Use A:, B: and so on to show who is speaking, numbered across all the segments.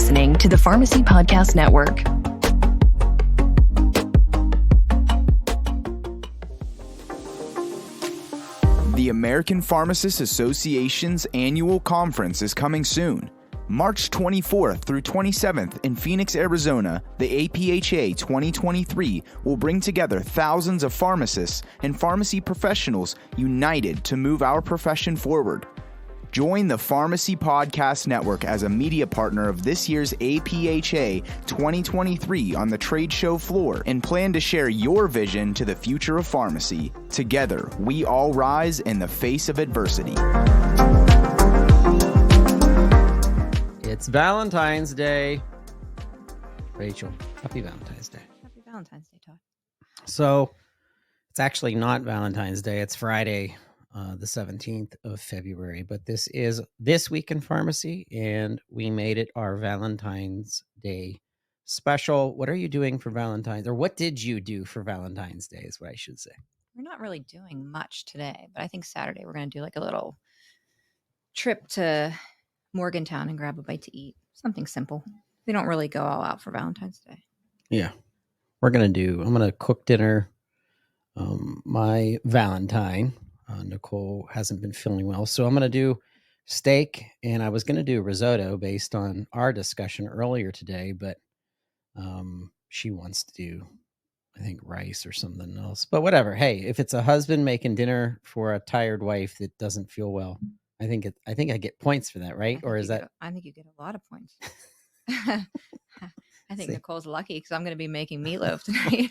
A: listening to the Pharmacy Podcast Network.
B: The American Pharmacists Association's annual conference is coming soon. March 24th through 27th in Phoenix, Arizona, the APHA 2023 will bring together thousands of pharmacists and pharmacy professionals united to move our profession forward. Join the Pharmacy Podcast Network as a media partner of this year's APHA 2023 on the trade show floor and plan to share your vision to the future of pharmacy. Together, we all rise in the face of adversity.
C: It's Valentine's Day. Rachel, happy Valentine's Day.
D: Happy Valentine's Day, Todd.
C: So it's actually not Valentine's Day. It's Friday, the 17th of February, but this is This Week in Pharmacy, and we made it our Valentine's Day special. What are you doing for Valentine's, or what did you do for Valentine's Day is what I should say.
D: We're not really doing much today, but I think Saturday we're going to do like a little trip to Morgantown and grab a bite to eat. Something simple. We don't really go all out for Valentine's Day.
C: Yeah. I'm going to cook dinner. My Valentine, Nicole, hasn't been feeling well, so I'm going to do steak, and I was going to do risotto based on our discussion earlier today, but she wants to do, I think, rice or something else. But whatever. Hey, if it's a husband making dinner for a tired wife that doesn't feel well, I think I get points for that, right? Or is that?
D: I think you get a lot of points. I think Nicole's lucky because I'm going to be making meatloaf tonight.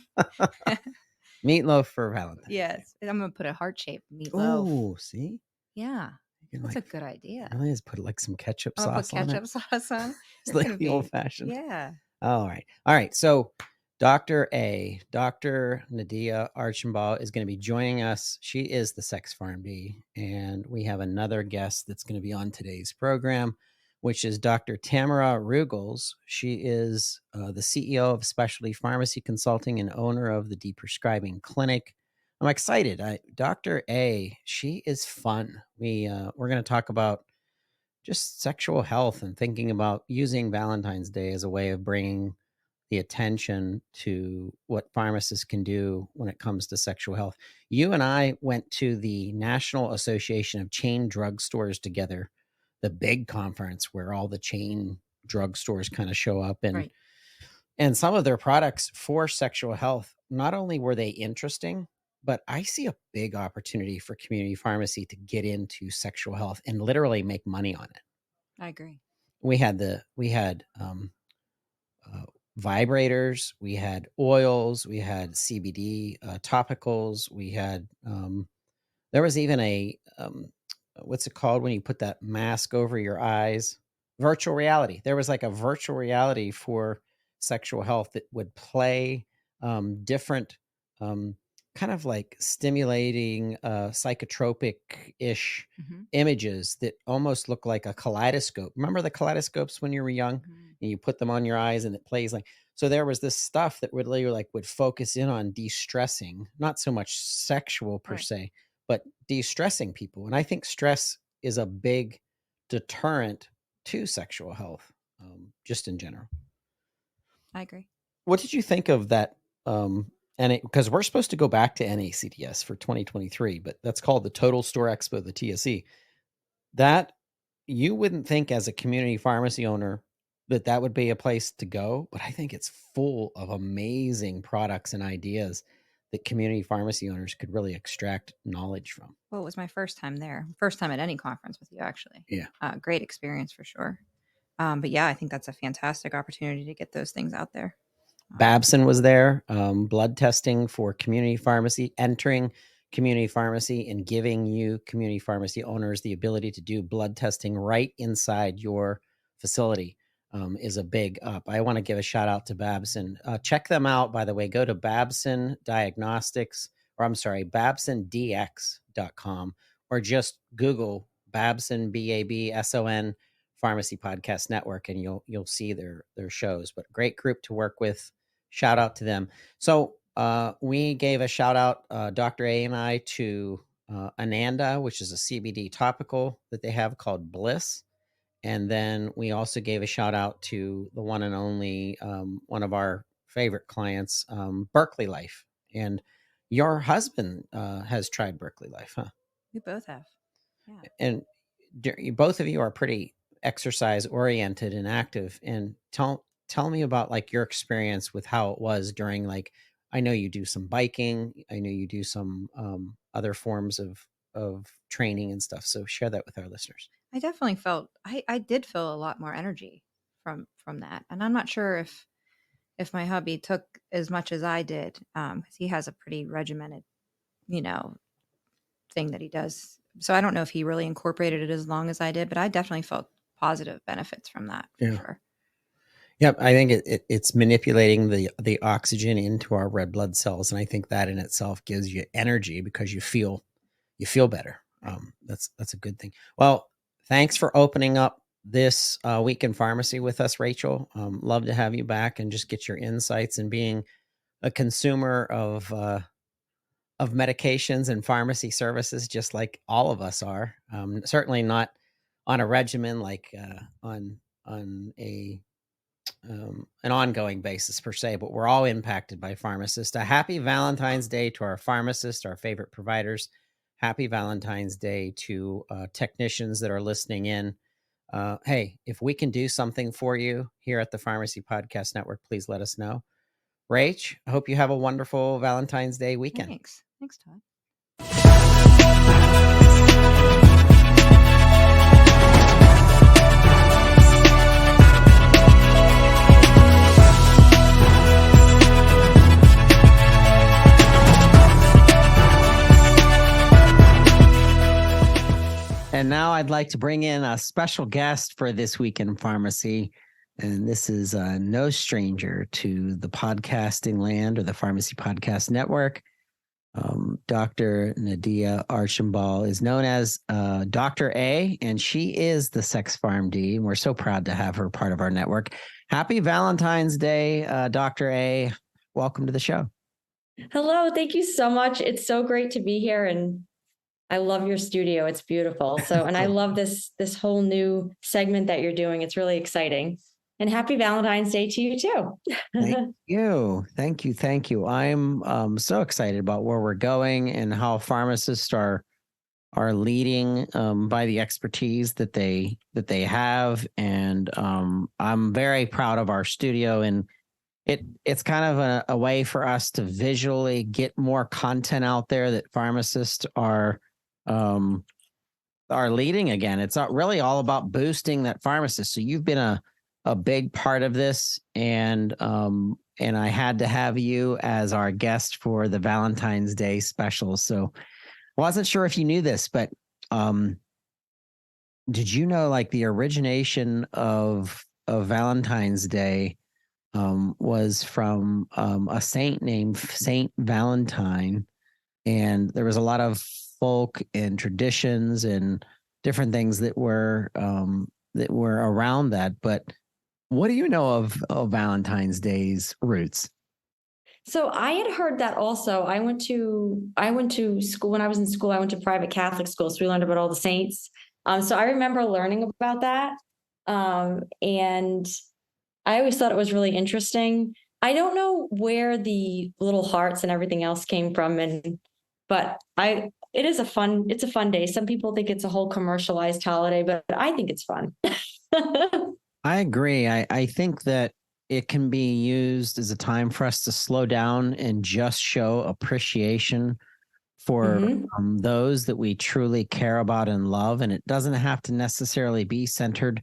C: Meatloaf for Valentine's.
D: Yes, I'm going to put a heart-shaped meatloaf.
C: Oh, see?
D: Yeah, that's a good idea.
C: Really, just put like some ketchup sauce
D: on it.
C: Ketchup
D: sauce on.
C: It's like the old-fashioned.
D: Yeah.
C: All right. So Dr. Nadia Archambault is going to be joining us. She is the SexPharmDClinical, and we have another guest that's going to be on today's program, which is Dr. Tamara Ruggles. She is the CEO of Specialty Pharmacy Consulting and owner of the Deprescribing Clinic. I'm excited. Dr. A, she is fun. We're going to talk about just sexual health and thinking about using Valentine's Day as a way of bringing the attention to what pharmacists can do when it comes to sexual health. You and I went to the National Association of Chain Drugstores together, the big conference where all the chain drugstores kind of show up, and some of their products for sexual health, not only were they interesting, but I see a big opportunity for community pharmacy to get into sexual health and literally make money on it.
D: I agree.
C: We had vibrators, we had oils, we had CBD topicals, we had there was even a what's it called when you put that mask over your eyes? Virtual reality. There was like a virtual reality for sexual health that would play different kind of like stimulating psychotropic-ish images that almost look like a kaleidoscope. Remember the kaleidoscopes when you were young and you put them on your eyes and it plays like, so there was this stuff that would would focus in on de-stressing, not so much sexual per se, but de-stressing people. And I think stress is a big deterrent to sexual health, just in general.
D: I agree.
C: What did you think of that? Because we're supposed to go back to NACDS for 2023, but that's called the Total Store Expo, the TSE. That you wouldn't think as a community pharmacy owner that would be a place to go, but I think it's full of amazing products and ideas that community pharmacy owners could really extract knowledge from.
D: Well, it was my first time there. First time at any conference with you, actually.
C: Yeah.
D: Great experience for sure. But yeah, I think that's a fantastic opportunity to get those things out there.
C: Babson was there, blood testing for community pharmacy, entering community pharmacy and giving you community pharmacy owners the ability to do blood testing right inside your facility is a big up. I want to give a shout out to Babson. Check them out, by the way. Go to babsondx.com or just Google Babson, BABSON Pharmacy Podcast Network, and you'll see their shows. But great group to work with. Shout out to them. So we gave a shout out, Dr. A and I, to Ananda, which is a CBD topical that they have called Bliss. And then we also gave a shout out to the one and only, one of our favorite clients, Berkeley Life. And your husband has tried Berkeley Life, huh?
D: We both have. Yeah.
C: And both of you are pretty exercise oriented and active. And tell me about like your experience with how it was during, like, I know you do some biking. I know you do some other forms of training and stuff. So share that with our listeners.
D: I definitely felt I did feel a lot more energy from that, and I'm not sure if my hubby took as much as I did, because he has a pretty regimented, thing that he does. So I don't know if he really incorporated it as long as I did, but I definitely felt positive benefits from that for sure.
C: Yep, I think it's manipulating the oxygen into our red blood cells, and I think that in itself gives you energy because you feel better. That's a good thing. Well, thanks for opening up this week in pharmacy with us, Rachel. Love to have you back and just get your insights, and being a consumer of medications and pharmacy services, just like all of us are. Certainly not on a regimen, like on an ongoing basis per se, but we're all impacted by Pharmacist. A happy Valentine's Day to our pharmacists, our favorite providers. Happy Valentine's Day to technicians that are listening in. Hey, if we can do something for you here at the Pharmacy Podcast Network, please let us know. Rach, I hope you have a wonderful Valentine's Day weekend.
D: Thanks, Todd.
C: And now I'd like to bring in a special guest for This Week in Pharmacy. And this is no stranger to the podcasting land or the Pharmacy Podcast Network. Dr. Nadia Archambault is known as Dr. A, and she is the SexPharmD. And we're so proud to have her part of our network. Happy Valentine's Day, Dr. A. Welcome to the show.
E: Hello. Thank you so much. It's so great to be here. And I love your studio. It's beautiful. So, and I love this whole new segment that you're doing. It's really exciting. And happy Valentine's Day to you too.
C: Thank you. I'm so excited about where we're going and how pharmacists are leading by the expertise that they have. And I'm very proud of our studio, and it's kind of a way for us to visually get more content out there that pharmacists are leading again. It's not really all about boosting that pharmacist. So you've been a big part of this, and I had to have you as our guest for the Valentine's Day special. So I wasn't sure if you knew this, but did you know, like, the origination of Valentine's Day was from a saint named Saint Valentine, and there was a lot of folk and traditions and different things that were around that. But what do you know of Valentine's Day's roots?
E: So I had heard that also. I went to school when I was in school. I went to private Catholic school, so we learned about all the saints. So I remember learning about that, and I always thought it was really interesting. I don't know where the little hearts and everything else came from, but it's a fun day. Some people think it's a whole commercialized holiday, but I think it's fun.
C: I agree. I think that it can be used as a time for us to slow down and just show appreciation for those that we truly care about and love. And it doesn't have to necessarily be centered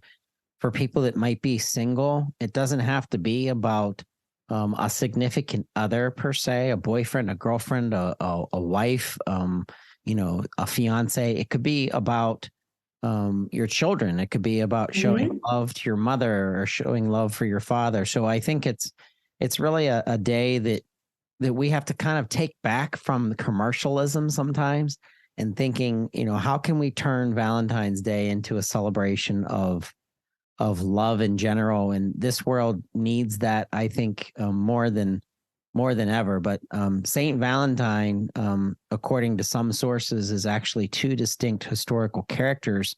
C: for people that might be single. It doesn't have to be about a significant other per se, a boyfriend, a girlfriend, a wife, a fiance. It could be about your children. It could be about showing love to your mother or showing love for your father. So I think it's really a day that we have to kind of take back from commercialism sometimes, and thinking, how can we turn Valentine's Day into a celebration of love in general? And this world needs that, I think, more than ever. But Saint Valentine, according to some sources, is actually two distinct historical characters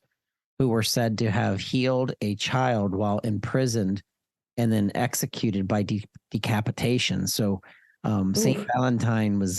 C: who were said to have healed a child while imprisoned and then executed by decapitation. So Saint Valentine was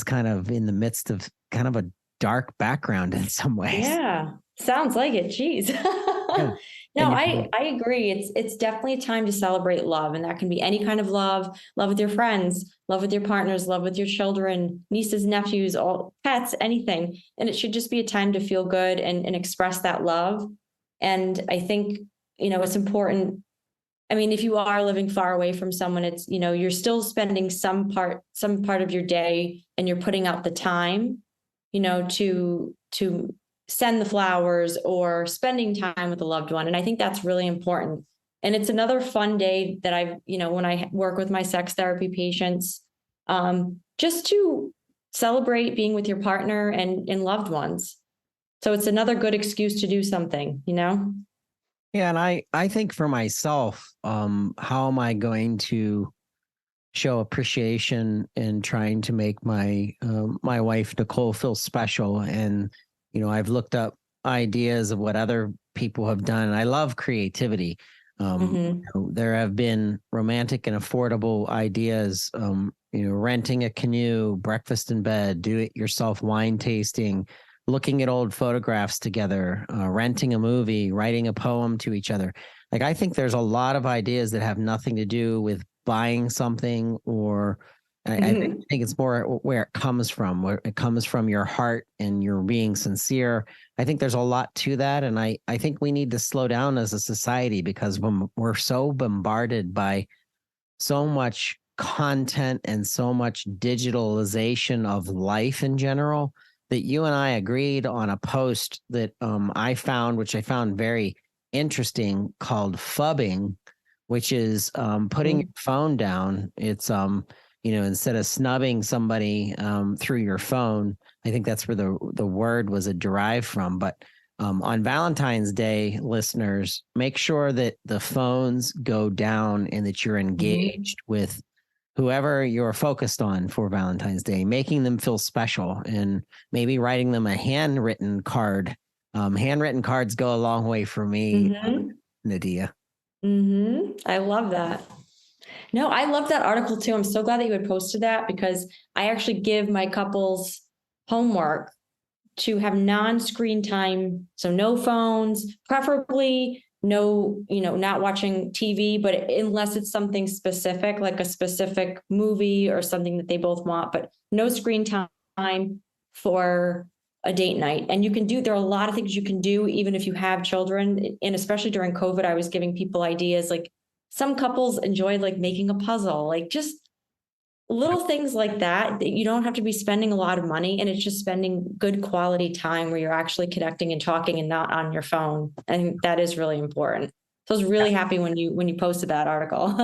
C: kind of in the midst of kind of a dark background in some ways.
E: Yeah, sounds like it. Jeez.
C: Yeah.
E: No,
C: And
E: I agree. It's definitely a time to celebrate love, and that can be any kind of love, love with your friends, love with your partners, love with your children, nieces, nephews, all pets, anything. And it should just be a time to feel good and express that love. And I think, it's important. I mean, if you are living far away from someone, it's, you're still spending some part of your day, and you're putting out the time, to send the flowers or spending time with a loved one. And I think that's really important. And it's another fun day that when I work with my sex therapy patients, just to celebrate being with your partner and loved ones. So it's another good excuse to do something,
C: Yeah, and I think for myself, how am I going to show appreciation in trying to make my my wife Nicole feel special? And I've looked up ideas of what other people have done. And I love creativity. There have been romantic and affordable ideas. Renting a canoe, breakfast in bed, do-it-yourself wine tasting, looking at old photographs together, renting a movie, writing a poem to each other. Like, I think there's a lot of ideas that have nothing to do with buying something, or I think it's more where it comes from, where it comes from your heart and you're being sincere. I think there's a lot to that. And I think we need to slow down as a society, because when we're so bombarded by so much content and so much digitalization of life in general, that you and I agreed on a post that I found, which I found very interesting, called phubbing, which is putting your phone down. It's instead of snubbing somebody through your phone. I think that's where the word was derived from. But on Valentine's Day, listeners, make sure that the phones go down and that you're engaged with whoever you're focused on for Valentine's Day, making them feel special, and maybe writing them a handwritten card. Handwritten cards go a long way for me, Nadia.
E: I love that. No, I love that article too. I'm so glad that you had posted that, because I actually give my couples homework to have non-screen time. So no phones, preferably no, not watching TV, but unless it's something specific, like a specific movie or something that they both want, but no screen time for a date night. And there are a lot of things you can do, even if you have children. And especially during COVID, I was giving people ideas. Like, some couples enjoy like making a puzzle, like just little things like that you don't have to be spending a lot of money, and it's just spending good quality time where you're actually connecting and talking and not on your phone. I think that is really important. So I was really happy when you posted that article.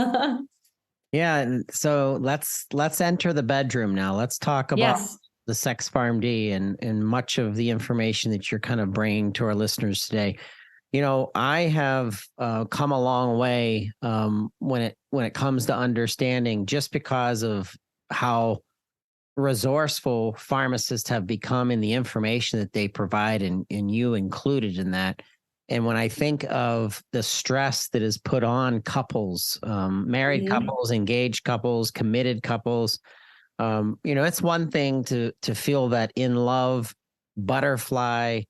C: Yeah, and so let's enter the bedroom now. Let's talk about the SexPharmD and much of the information that you're kind of bringing to our listeners today. I have come a long way when it comes to understanding, just because of how resourceful pharmacists have become in the information that they provide, and you included in that. And when I think of the stress that is put on couples, married couples, engaged couples, committed couples, it's one thing to feel that in love butterflies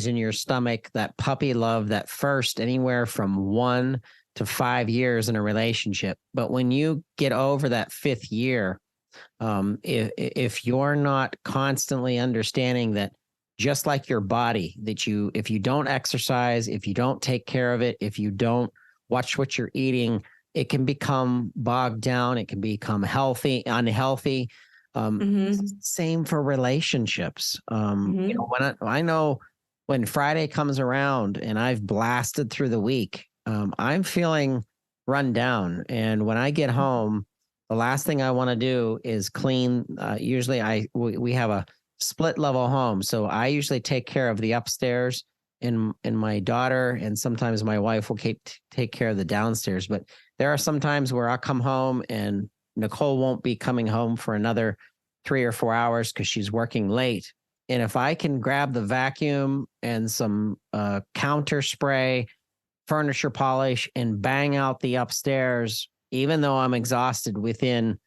C: in your stomach, that puppy love, that first anywhere from 1 to 5 years in a relationship. But when you get over that 5th year, if you're not constantly understanding that, just like your body, that if you don't exercise, if you don't take care of it, if you don't watch what you're eating, it can become bogged down. It can become unhealthy. Same for relationships. I know when Friday comes around and I've blasted through the week, I'm feeling run down. And when I get home, the last thing I want to do is clean. Usually we have a split level home. So I usually take care of the upstairs, and my daughter and sometimes my wife will take care of the downstairs. But there are some times where I'll come home and Nicole won't be coming home for another 3 or 4 hours because she's working late. And if I can grab the vacuum and some counter spray, furniture polish, and bang out the upstairs, even though I'm exhausted within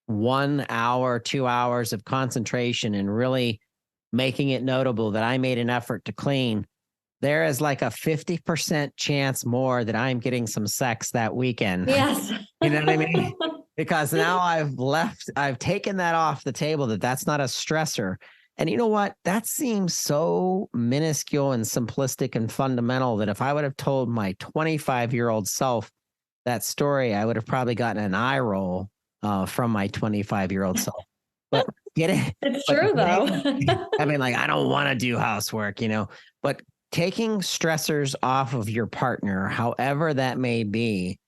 C: 1 hour, 2 hours of concentration and really making it notable that I made an effort to clean, there is like a 50% chance more that I'm getting some sex that weekend.
E: Yes.
C: You know what I mean? Because now I've taken that off the table, that's not a stressor. And you know what? That seems so minuscule and simplistic and fundamental that if I would have told my 25-year-old self that story, I would have probably gotten an eye roll from my 25-year-old self. But
E: It's true though.
C: I mean, like, I don't want to do housework, but taking stressors off of your partner, however that may be,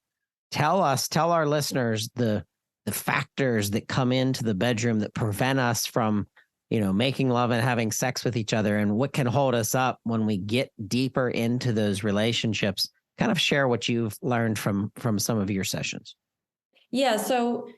C: tell our listeners the factors that come into the bedroom that prevent us from, making love and having sex with each other, and what can hold us up when we get deeper into those relationships. Kind of share what you've learned from some of your sessions.
E: Yeah. So,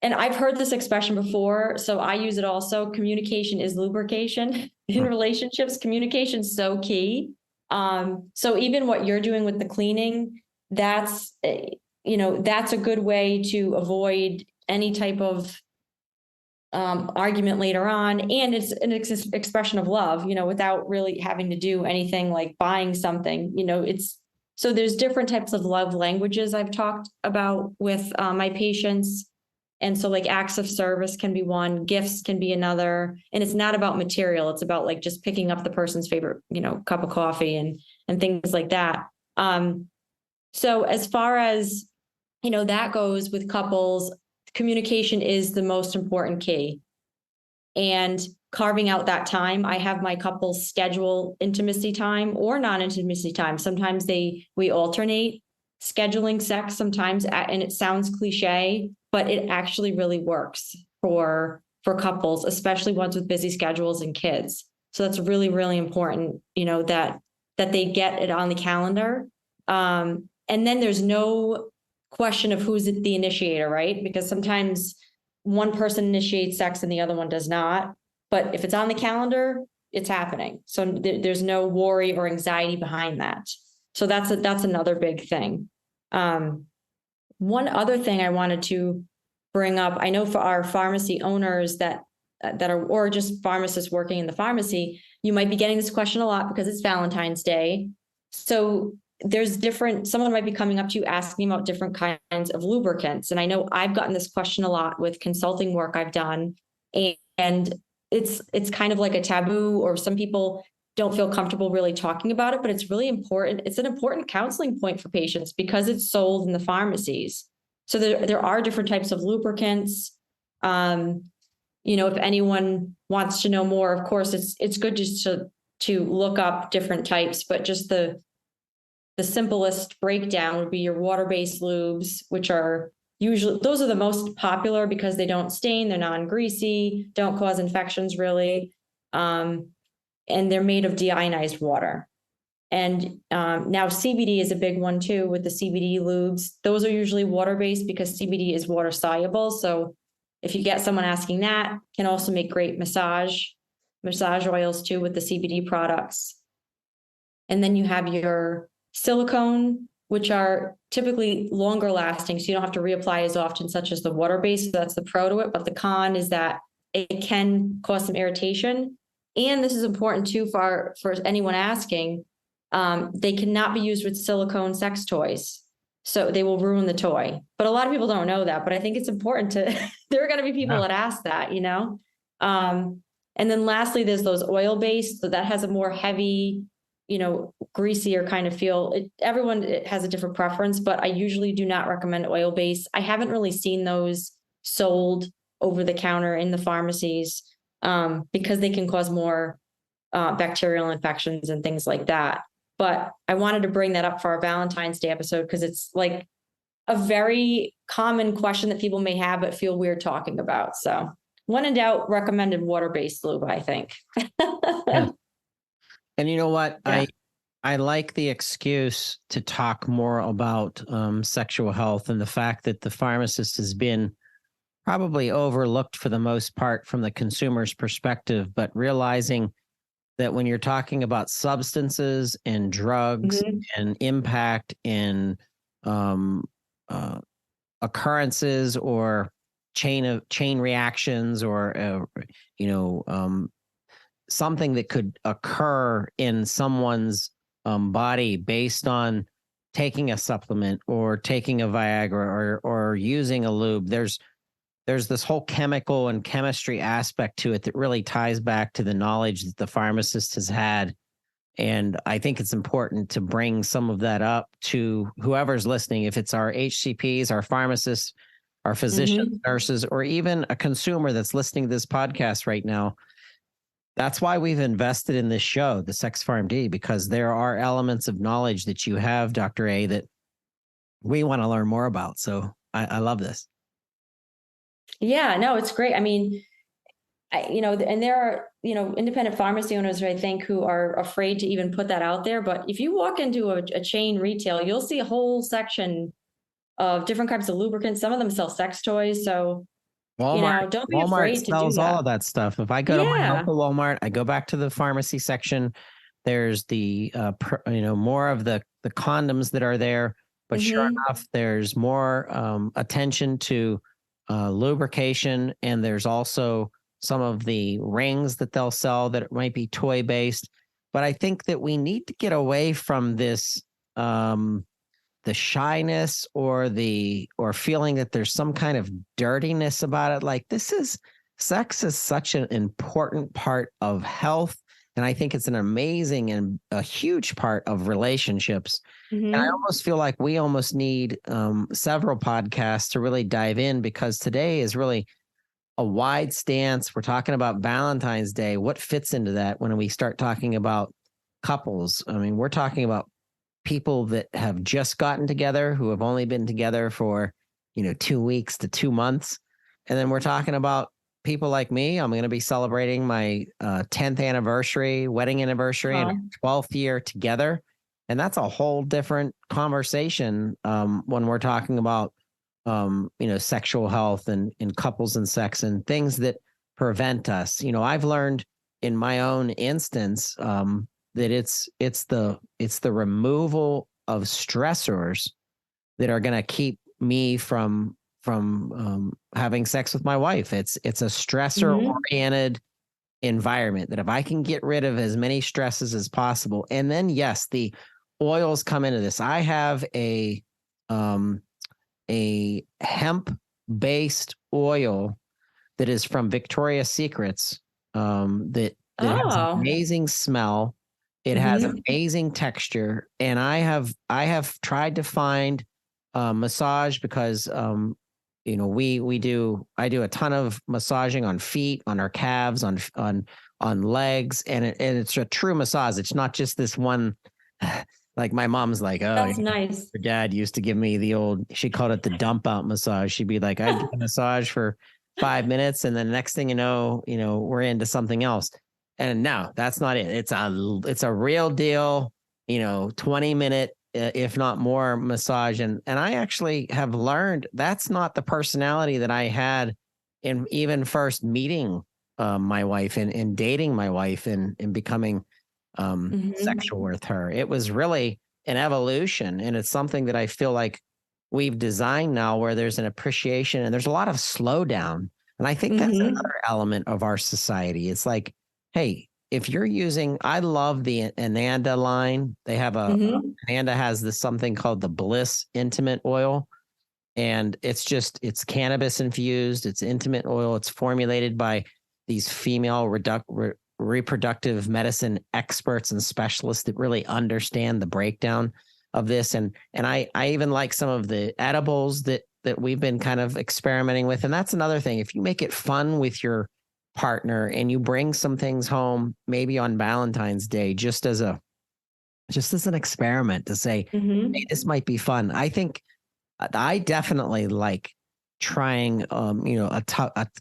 E: and I've heard this expression before, so I use it also. Communication is lubrication in relationships. Communication is so key. So even what you're doing with the cleaning, that's a good way to avoid any type of argument later on. And it's an expression of love, without really having to do anything like buying something, so there's different types of love languages I've talked about with my patients. And so like acts of service can be one, gifts can be another, and it's not about material. It's about like just picking up the person's favorite, cup of coffee and things like that. So as far as, that goes with couples, communication is the most important key. And carving out that time, I have my couples schedule intimacy time or non-intimacy time. Sometimes we alternate scheduling sex sometimes, and it sounds cliche, but it actually really works for couples, especially ones with busy schedules and kids. So that's really, really important, that they get it on the calendar. And then there's no question of who's the initiator, right? Because sometimes one person initiates sex and the other one does not. But if it's on the calendar, it's happening. So there's no worry or anxiety behind that. So that's another big thing. One other thing I wanted to bring up, I know for our pharmacy owners that are, or just pharmacists working in the pharmacy, you might be getting this question a lot because it's Valentine's Day. So someone might be coming up to you asking about different kinds of lubricants. And I know I've gotten this question a lot with consulting work I've done. And it's kind of like a taboo, or some people don't feel comfortable really talking about it, but it's really important. It's an important counseling point for patients because it's sold in the pharmacies. So there are different types of lubricants. If anyone wants to know more, of course, it's good just to look up different types, but just the simplest breakdown would be your water-based lubes, which are usually, those are the most popular because they don't stain, they're non-greasy, don't cause infections really. And they're made of deionized water. And now CBD is a big one too with the CBD lubes. Those are usually water-based because CBD is water soluble. So if you get someone asking that, can also make great massage oils too with the CBD products. And then you have your silicone, which are typically longer lasting, so you don't have to reapply as often, such as the water-based. So that's the pro to it. But the con is that it can cause some irritation. And this is important too for anyone asking. They cannot be used with silicone sex toys. So they will ruin the toy. But a lot of people don't know that. But I think it's important there are going to be people that ask that, And then lastly, there's those oil-based. So that has a more heavy, greasier kind of feel. Everyone has a different preference, but I usually do not recommend oil-based. I haven't really seen those sold over the counter in the pharmacies because they can cause more bacterial infections and things like that. But I wanted to bring that up for our Valentine's Day episode because it's like a very common question that people may have but feel weird talking about. So when in doubt, recommended water-based lube, I think.
C: Yeah. And you know what?
E: Yeah.
C: I like the excuse to talk more about sexual health and the fact that the pharmacist has been probably overlooked for the most part from the consumer's perspective, but realizing that when you're talking about substances and drugs and impact and occurrences or chain reactions or something that could occur in someone's body based on taking a supplement or taking a Viagra or using a lube, there's this whole chemical and chemistry aspect to it that really ties back to the knowledge that the pharmacist has had. And I think it's important to bring some of that up to whoever's listening, if it's our HCPs, our pharmacists, our physicians, nurses, or even a consumer that's listening to this podcast right now. That's why we've invested in this show, the SexPharmD, because there are elements of knowledge that you have, Dr. A, that we want to learn more about. So I love this.
E: Yeah, no, it's great. I mean, and there are, independent pharmacy owners, I think, who are afraid to even put that out there. But if you walk into a chain retail, you'll see a whole section of different types of lubricants. Some of them sell sex toys. So,
C: Walmart,
E: don't be
C: Walmart
E: afraid to
C: sells
E: do that.
C: all of that stuff. If I go to my local Walmart, I go back to the pharmacy section. There's the, more of the condoms that are there. But sure enough, there's more attention to lubrication, and there's also some of the rings that they'll sell that might be toy based. But I think that we need to get away from this, the shyness or feeling that there's some kind of dirtiness about it. Like sex is such an important part of health. And I think it's an amazing and a huge part of relationships. And I almost feel like we almost need several podcasts to really dive in, because today is really a wide stance. We're talking about Valentine's Day. What fits into that when we start talking about couples? I mean, we're talking about people that have just gotten together, who have only been together for, 2 weeks to 2 months. And then we're talking about people like me. I'm going to be celebrating my 10th anniversary, wedding anniversary, and 12th year together. And that's a whole different conversation when we're talking about, sexual health and couples and sex and things that prevent us. I've learned in my own instance that it's the removal of stressors that are going to keep me from having sex with my wife. It's a stressor oriented environment that if I can get rid of as many stresses as possible, and then yes, the oils come into this. I have a hemp based oil that is from Victoria's Secrets that has an amazing smell. It has amazing texture, and I have tried to find massage because I do a ton of massaging on feet, on our calves, on legs, and it's a true massage. It's not just this one. Like my mom's like, oh,
E: that's nice.
C: Her dad used to give me she called it the dump out massage. She'd be like, I'd get a massage for 5 minutes, and then next thing you know, we're into something else. And no, that's not it. It's a real deal, 20-minute, if not more, massage. And I actually have learned that's not the personality that I had in even first meeting my wife and dating my wife and becoming sexual with her. It was really an evolution, and it's something that I feel like we've designed now where there's an appreciation and there's a lot of slowdown. And I think that's another element of our society. It's like, hey, if you're using, I love the Ananda line. They have Ananda has this something called the Bliss Intimate Oil. And it's cannabis infused. It's intimate oil. It's formulated by these female reproductive medicine experts and specialists that really understand the breakdown of this. And I even like some of the edibles that we've been kind of experimenting with. And that's another thing. If you make it fun with your partner and you bring some things home, maybe on Valentine's Day, just as an experiment to say, hey, this might be fun. I think I definitely like trying, a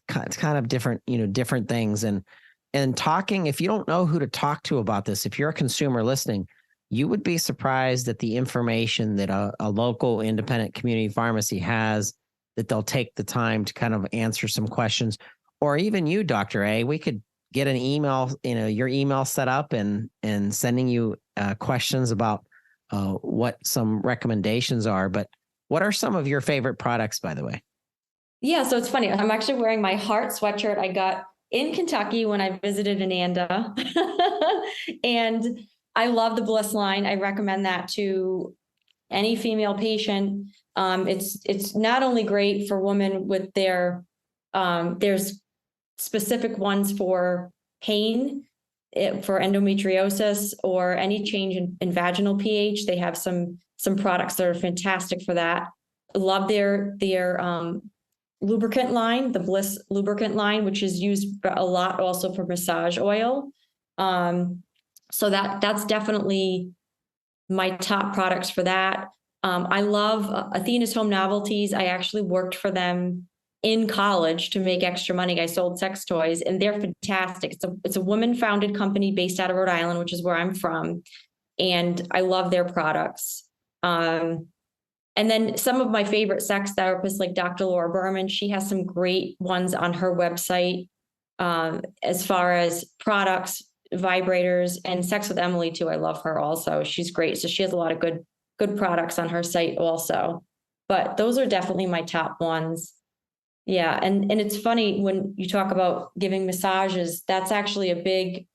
C: kind of different, different things and talking. If you don't know who to talk to about this, if you're a consumer listening, you would be surprised at the information that a local independent community pharmacy has that they'll take the time to kind of answer some questions, or even you, Dr. A, we could get an email, your email set up and sending you questions about what some recommendations are. But what are some of your favorite products, by the way?
E: Yeah, so it's funny. I'm actually wearing my heart sweatshirt I got in Kentucky when I visited Ananda. And I love the Bliss line. I recommend that to any female patient. It's not only great for women with there's specific ones for pain, for endometriosis, or any change in vaginal pH. They have some products that are fantastic for that. Love their lubricant line, the Bliss lubricant line, which is used a lot also for massage oil. So that's definitely my top products for that. I love Athena's Home Novelties. I actually worked for them in college to make extra money. I sold sex toys, and they're fantastic. It's a woman-founded company based out of Rhode Island, which is where I'm from, and I love their products. And then some of my favorite sex therapists, like Dr. Laura Berman, she has some great ones on her website as far as products, vibrators, and Sex with Emily too. I love her also. She's great. So she has a lot of good products on her site also. But those are definitely my top ones. Yeah. And it's funny when you talk about giving massages, that's actually a big,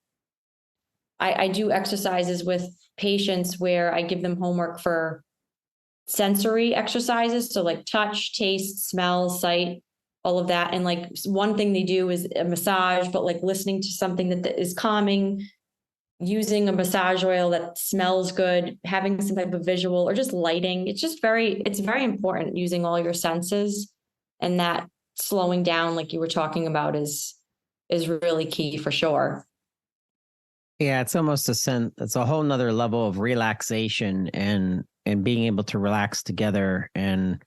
E: I do exercises with patients where I give them homework for sensory exercises. So like touch, taste, smell, sight, all of that. And like one thing they do is a massage, but like listening to something that is calming, using a massage oil that smells good, having some type of visual, or just lighting. It's very important using all your senses, and that slowing down, like you were talking about, is really key for sure.
C: Yeah, it's almost it's a whole nother level of relaxation and being able to relax together and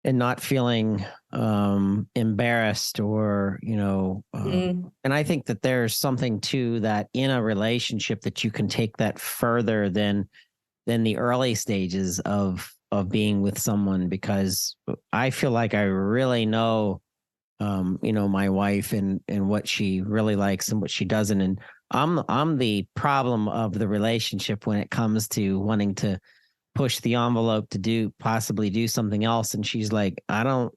C: not feeling embarrassed or, and I think that there's something to that in a relationship that you can take that further than the early stages of being with someone, because I feel like I really know, my wife and what she really likes and what she doesn't. And I'm the problem of the relationship when it comes to wanting to push the envelope to possibly do something else. And she's like, I don't,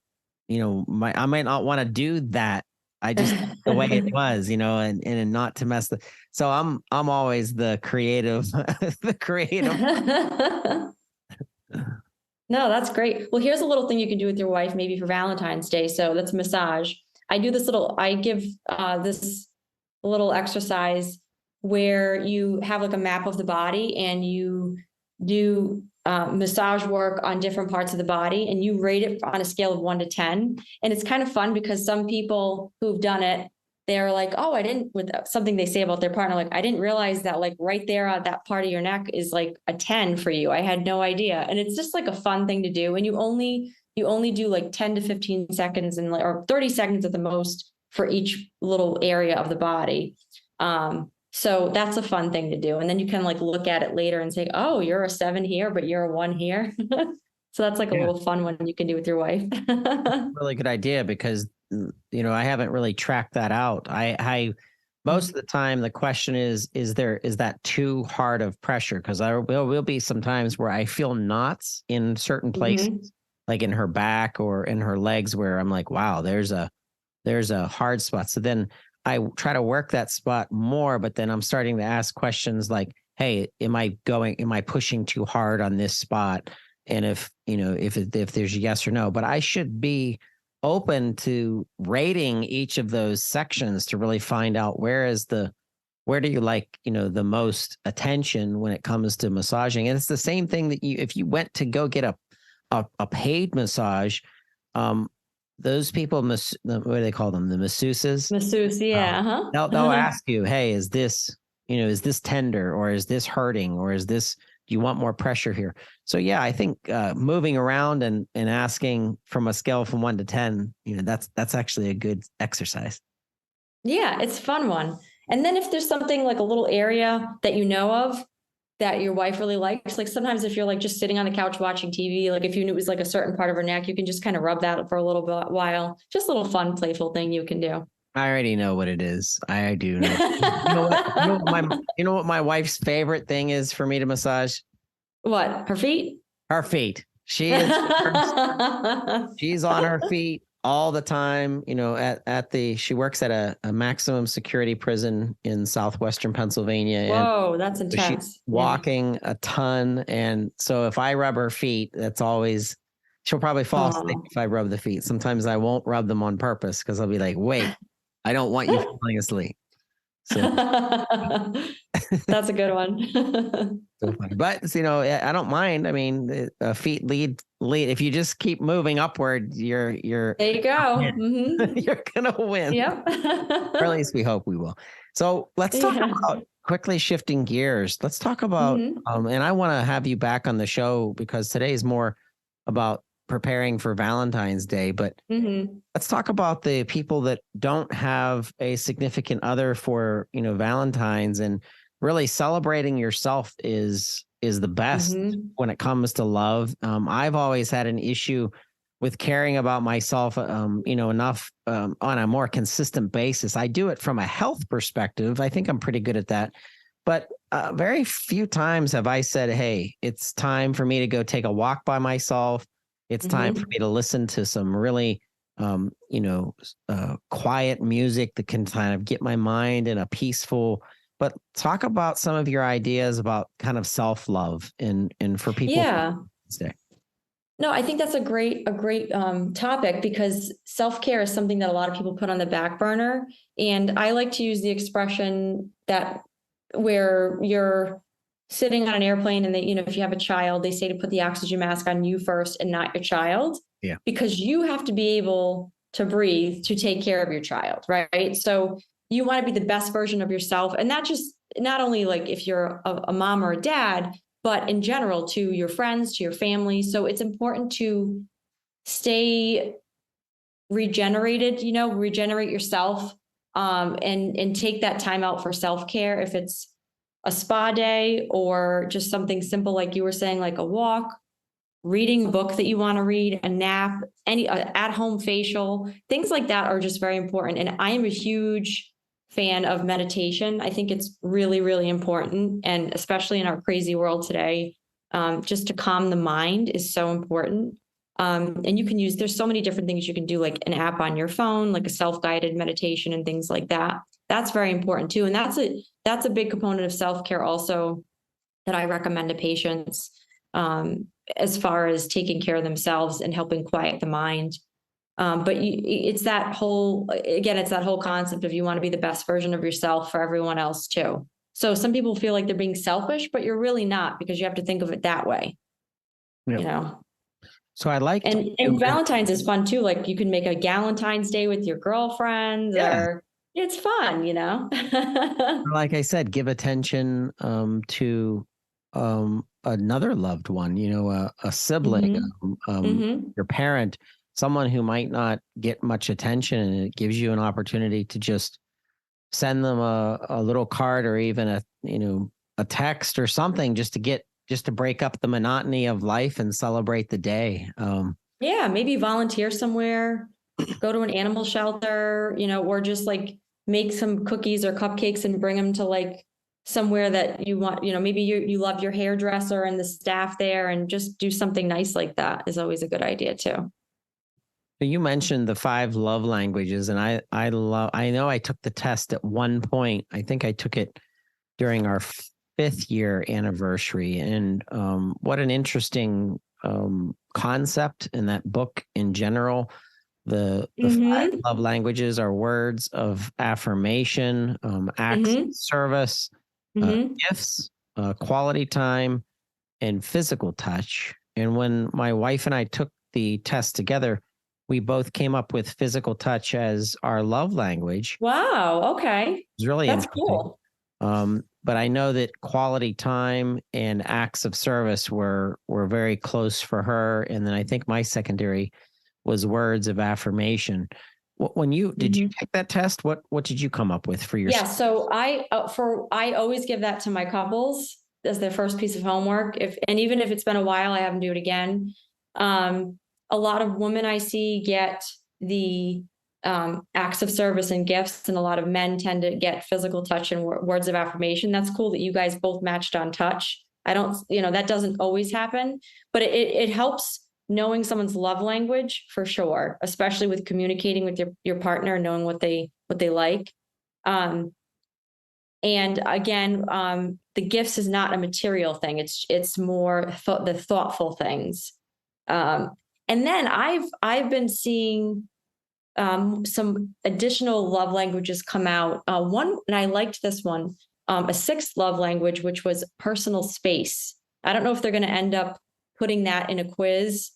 C: I might not want to do that. I just the way it was, and not to mess so I'm always the creative, the creative.
E: No, that's great. Well, here's a little thing you can do with your wife, maybe for Valentine's Day. So that's massage. I give this little exercise where you have like a map of the body, and you do massage work on different parts of the body, and you rate it on a scale of 1 to 10. And it's kind of fun because some people who've done it, they're like, oh, I didn't, with something they say about their partner, like, I didn't realize that like right there on that part of your neck is like a 10 for you. I had no idea. And it's just like a fun thing to do. And you only do like 10 to 15 seconds or 30 seconds at the most for each little area of the body. So that's a fun thing to do. And then you can like look at it later and say, oh, you're a 7 here, but you're a 1 here. So that's like a little fun one you can do with your wife.
C: Really good idea, because I haven't really tracked that out. I most of the time the question is that too hard of pressure? Because there will be some times where I feel knots in certain places, like in her back or in her legs, where I'm like, wow, there's a hard spot. So then I try to work that spot more, but then I'm starting to ask questions like, hey, am I pushing too hard on this spot? And if there's a yes or no, but I should be open to rating each of those sections to really find out where do you like, the most attention when it comes to massaging. And it's the same thing that if you went to go get a paid massage, those people, what do they call them? The masseuses?
E: Masseuse, yeah.
C: They'll ask you, hey, is this tender, or is this hurting, or do you want more pressure here? So yeah, I think moving around and asking from a scale from 1 to 10, that's actually a good exercise. Yeah,
E: it's a fun one. And then if there's something like a little area that you know of that your wife really likes. Like sometimes if you're like just sitting on the couch watching TV, like if you knew it was like a certain part of her neck, you can just kind of rub that for a little bit while. Just a little fun, playful thing you can do.
C: I already know what it is. I do know. You know what? You know what my wife's favorite thing is for me to massage?
E: What? Her feet?
C: Her feet. She's on her feet all the time. You know, she works at a maximum security prison in southwestern Pennsylvania.
E: Whoa, that's intense.
C: She's walking a ton. And so if I rub her feet, that's always, she'll probably fall asleep if I rub the feet. Sometimes I won't rub them on purpose because I'll be like, wait, I don't want you falling asleep. So
E: that's a good one.
C: So funny. But you know, I don't mind. I mean, feet lead. If you just keep moving upward, you're
E: there you go. Mm-hmm.
C: You're gonna win.
E: Yep.
C: Or at least we hope we will. So let's talk about quickly shifting gears. Let's talk about, and I want to have you back on the show because today is more about preparing for Valentine's Day, but let's talk about the people that don't have a significant other for, you know, Valentine's, and really celebrating yourself is the best when it comes to love. I've always had an issue with caring about myself, you know, enough on a more consistent basis. I do it from a health perspective. I think I'm pretty good at that. But very few times have I said, hey, it's time for me to go take a walk by myself. It's time for me to listen to some really, you know, quiet music that can kind of get my mind in a peaceful. But talk about some of your ideas about kind of self-love and for people.
E: Yeah. No, I think that's a great topic because self-care is something that a lot of people put on the back burner. And I like to use the expression that where you're sitting on an airplane and they, you know, if you have a child, they say to put the oxygen mask on you first and not your child. Yeah. Because you have to be able to breathe to take care of your child, right? So you want to be the best version of yourself. And not only like if you're a mom or a dad, but in general to your friends, to your family. So it's important to stay regenerated, you know, regenerate yourself, and take that time out for self-care. If it's a spa day or just something simple, like you were saying, like a walk, reading a book that you want to read, a nap, any at-home facial, things like that are just very important. And I am a huge fan of meditation. I think it's really, really important. And especially in our crazy world today, just to calm the mind is so important. And you can there's so many different things you can do, like an app on your phone, like a self-guided meditation and things like that. That's very important too. And that's a big component of self-care also that I recommend to patients, as far as taking care of themselves and helping quiet the mind. But it's that whole concept of you want to be the best version of yourself for everyone else too. So some people feel like they're being selfish, but you're really not, because you have to think of it that way, you know?
C: So I like,
E: and Valentine's is fun too. Like you can make a Galentine's Day with your girlfriends, or it's fun, you know?
C: Like I said, give attention to another loved one, you know, a sibling, your parent, someone who might not get much attention, and it gives you an opportunity to just send them a little card or even a text or something just to break up the monotony of life and celebrate the day.
E: Yeah, maybe volunteer somewhere, go to an animal shelter, you know, or just like make some cookies or cupcakes and bring them to like somewhere that you want, you know, maybe you love your hairdresser and the staff there, and just do something nice like that is always a good idea too.
C: You mentioned the 5 love languages, and I know I took the test at one point. I think I took it during our 5th year anniversary, and what an interesting concept in that book in general. The 5 love languages are words of affirmation, acts of service, gifts, quality time, and physical touch. And when my wife and I took the test together, we both came up with physical touch as our love language.
E: Wow. Okay.
C: It's really
E: That's cool.
C: But I know that quality time and acts of service were very close for her. And then I think my secondary was words of affirmation. When did you take that test? What did you come up with for yourself?
E: Yeah. So I always give that to my couples. as their first piece of homework. And even if it's been a while, I have them do it again. A lot of women I see get the acts of service and gifts, and a lot of men tend to get physical touch and words of affirmation. That's cool that you guys both matched on touch. I don't, that doesn't always happen, but it helps knowing someone's love language for sure, especially with communicating with your partner and knowing what they like. And again, the gifts is not a material thing. It's more the thoughtful things. And then I've been seeing some additional love languages come out. One, and I liked this one, a sixth love language, which was personal space. I don't know if they're going to end up putting that in a quiz,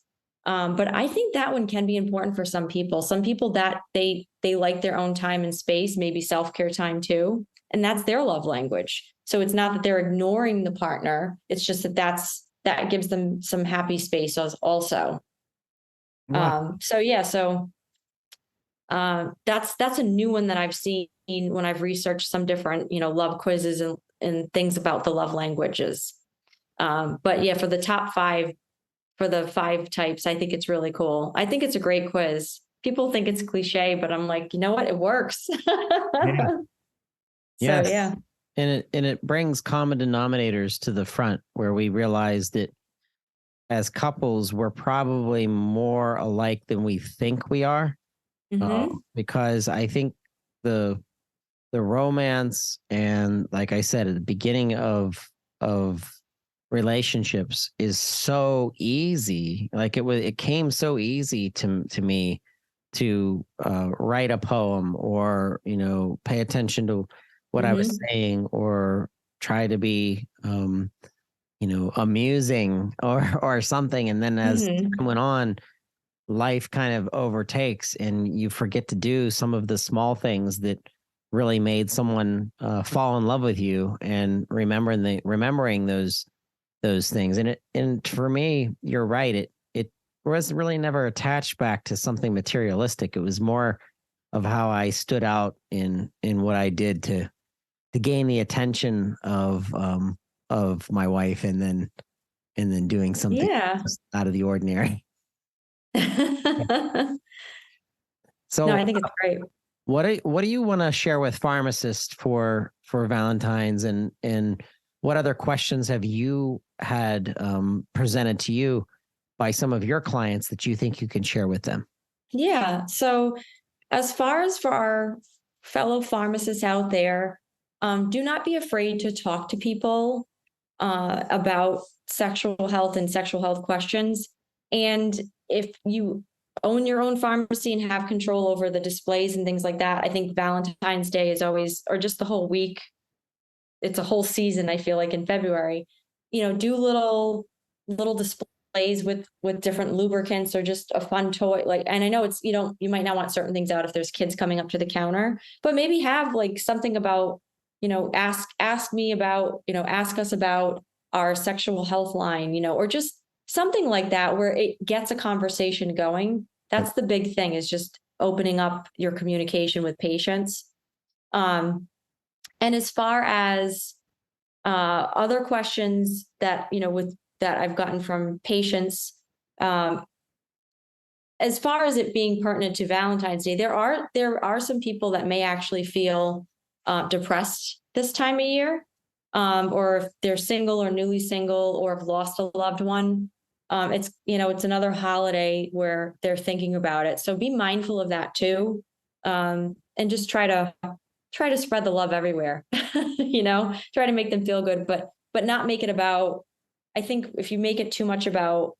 E: but I think that one can be important for some people. Some people that they like their own time and space, maybe self-care time too, and that's their love language. So it's not that they're ignoring the partner. It's just that gives them some happy space also.
C: Wow.
E: That's a new one that I've seen when I've researched some different, love quizzes and things about the love languages. But yeah, for the top 5, for the 5 types, I think it's really cool. I think it's a great quiz. People think it's cliche, but I'm like, you know what? It works.
C: Yeah.
E: Yes.
C: Yeah. And it brings common denominators to the front, where we realize that as couples, we're probably more alike than we think we are.
E: Mm-hmm.
C: Because I think the romance, and like I said, at the beginning of relationships is so easy. Like it came so easy to me to write a poem, or pay attention to what I was saying, or try to be amusing or something. And then as time went on, life kind of overtakes, and you forget to do some of the small things that really made someone fall in love with you, and remembering those things. And for me, you're right. It was really never attached back to something materialistic. It was more of how I stood out in what I did to gain the attention of my wife, and then doing something out of the ordinary. So
E: no, I think it's great.
C: What do you want to share with Pharmacist for Valentine's, and what other questions have you had presented to you by some of your clients that you think you can share with them?
E: Yeah. So as far as for our fellow pharmacists out there, do not be afraid to talk to people about sexual health and sexual health questions. And if you own your own pharmacy and have control over the displays and things like that, I think Valentine's Day is always, or just the whole week, it's a whole season, I feel like, in February, do little displays with different lubricants, or just a fun toy. And I know it's, you might not want certain things out if there's kids coming up to the counter, but maybe have like something about, ask us about our sexual health line, or just something like that, where it gets a conversation going. That's the big thing, is just opening up your communication with patients. And as far as other questions that, that I've gotten from patients, as far as it being pertinent to Valentine's Day, there are some people that may actually feel depressed this time of year, or if they're single or newly single, or have lost a loved one. It's another holiday where they're thinking about it. So be mindful of that too. And just try to spread the love everywhere, try to make them feel good, but not make it about, I think if you make it too much about,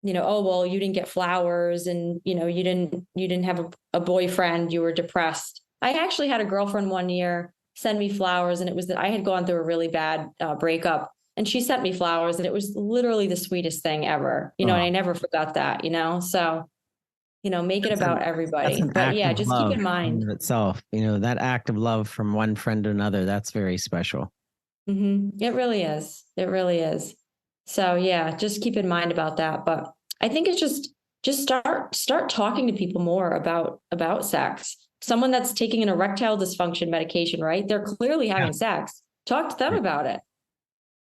E: oh, well, you didn't get flowers, and, you didn't have a boyfriend, you were depressed. I actually had a girlfriend one year send me flowers, and it was that I had gone through a really bad breakup. And she sent me flowers, and it was literally the sweetest thing ever, and I never forgot that, so, make it about everybody. But yeah, just keep in mind
C: in itself, that act of love from one friend to another, that's very special.
E: It really is. It really is. So yeah, just keep in mind about that. But I think it's just start talking to people more about sex. Someone that's taking an erectile dysfunction medication, right? They're clearly having sex. Talk to them about it.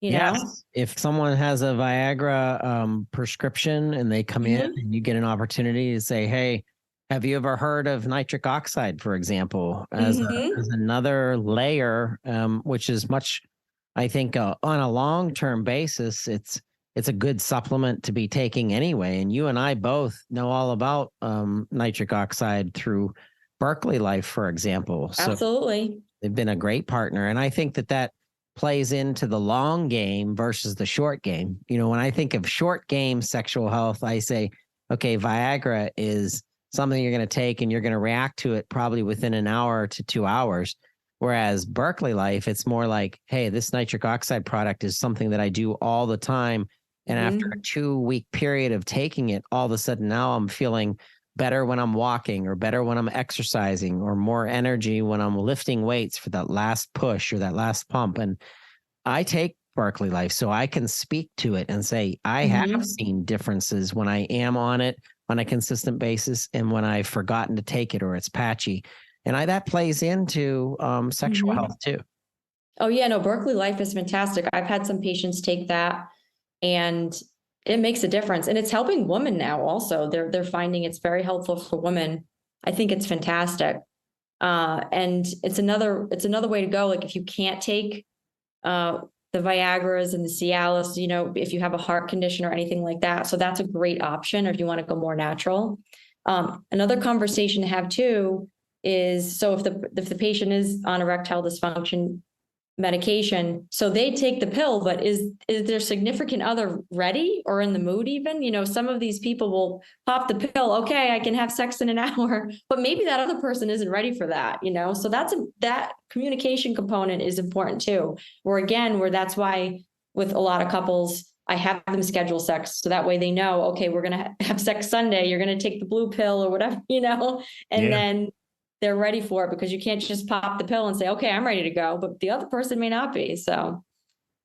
E: you know?
C: If someone has a Viagra prescription and they come in
E: Mhm.
C: and you get an opportunity to say, hey, have you ever heard of nitric oxide, for example, as
E: Mhm.
C: another layer, which is much, I think, on a long-term basis, it's a good supplement to be taking anyway. And you and I both know all about nitric oxide through Berkeley Life, for example. So
E: Absolutely.
C: they've been a great partner. And I think that plays into the long game versus the short game. You know, when I think of short game sexual health, I say, okay, Viagra is something you're going to take and you're going to react to it probably within an hour to 2 hours. Whereas Berkeley Life, it's more like, hey, this nitric oxide product is something that I do all the time. And after a
E: Mhm.
C: 2-week period of taking it, all of a sudden now I'm feeling better when I'm walking or better when I'm exercising or more energy when I'm lifting weights for that last push or that last pump. And I take Berkeley Life so I can speak to it and say, I have
E: Mhm.
C: seen differences when I am on it on a consistent basis and when I've forgotten to take it or it's patchy. And that plays into sexual
E: Mhm.
C: health too.
E: Oh yeah, no, Berkeley Life is fantastic. I've had some patients take that and it makes a difference. And it's helping women now also. They're finding it's very helpful for women. I think it's fantastic. And it's another way to go. Like if you can't take the Viagra's and the Cialis, you know, if you have a heart condition or anything like that. So that's a great option, or if you want to go more natural. Another conversation to have too is, so if the patient is on erectile dysfunction medication, so they take the pill, but is their significant other ready or in the mood even? You know, some of these people will pop the pill, okay, I can have sex in an hour, but maybe that other person isn't ready for that, you know? So that communication component is important too. Where that's why with a lot of couples, I have them schedule sex so that way they know, okay, we're going to have sex Sunday, you're going to take the blue pill or whatever, you know, and then they're ready for it, because you can't just pop the pill and say, okay, I'm ready to go, but the other person may not be. So,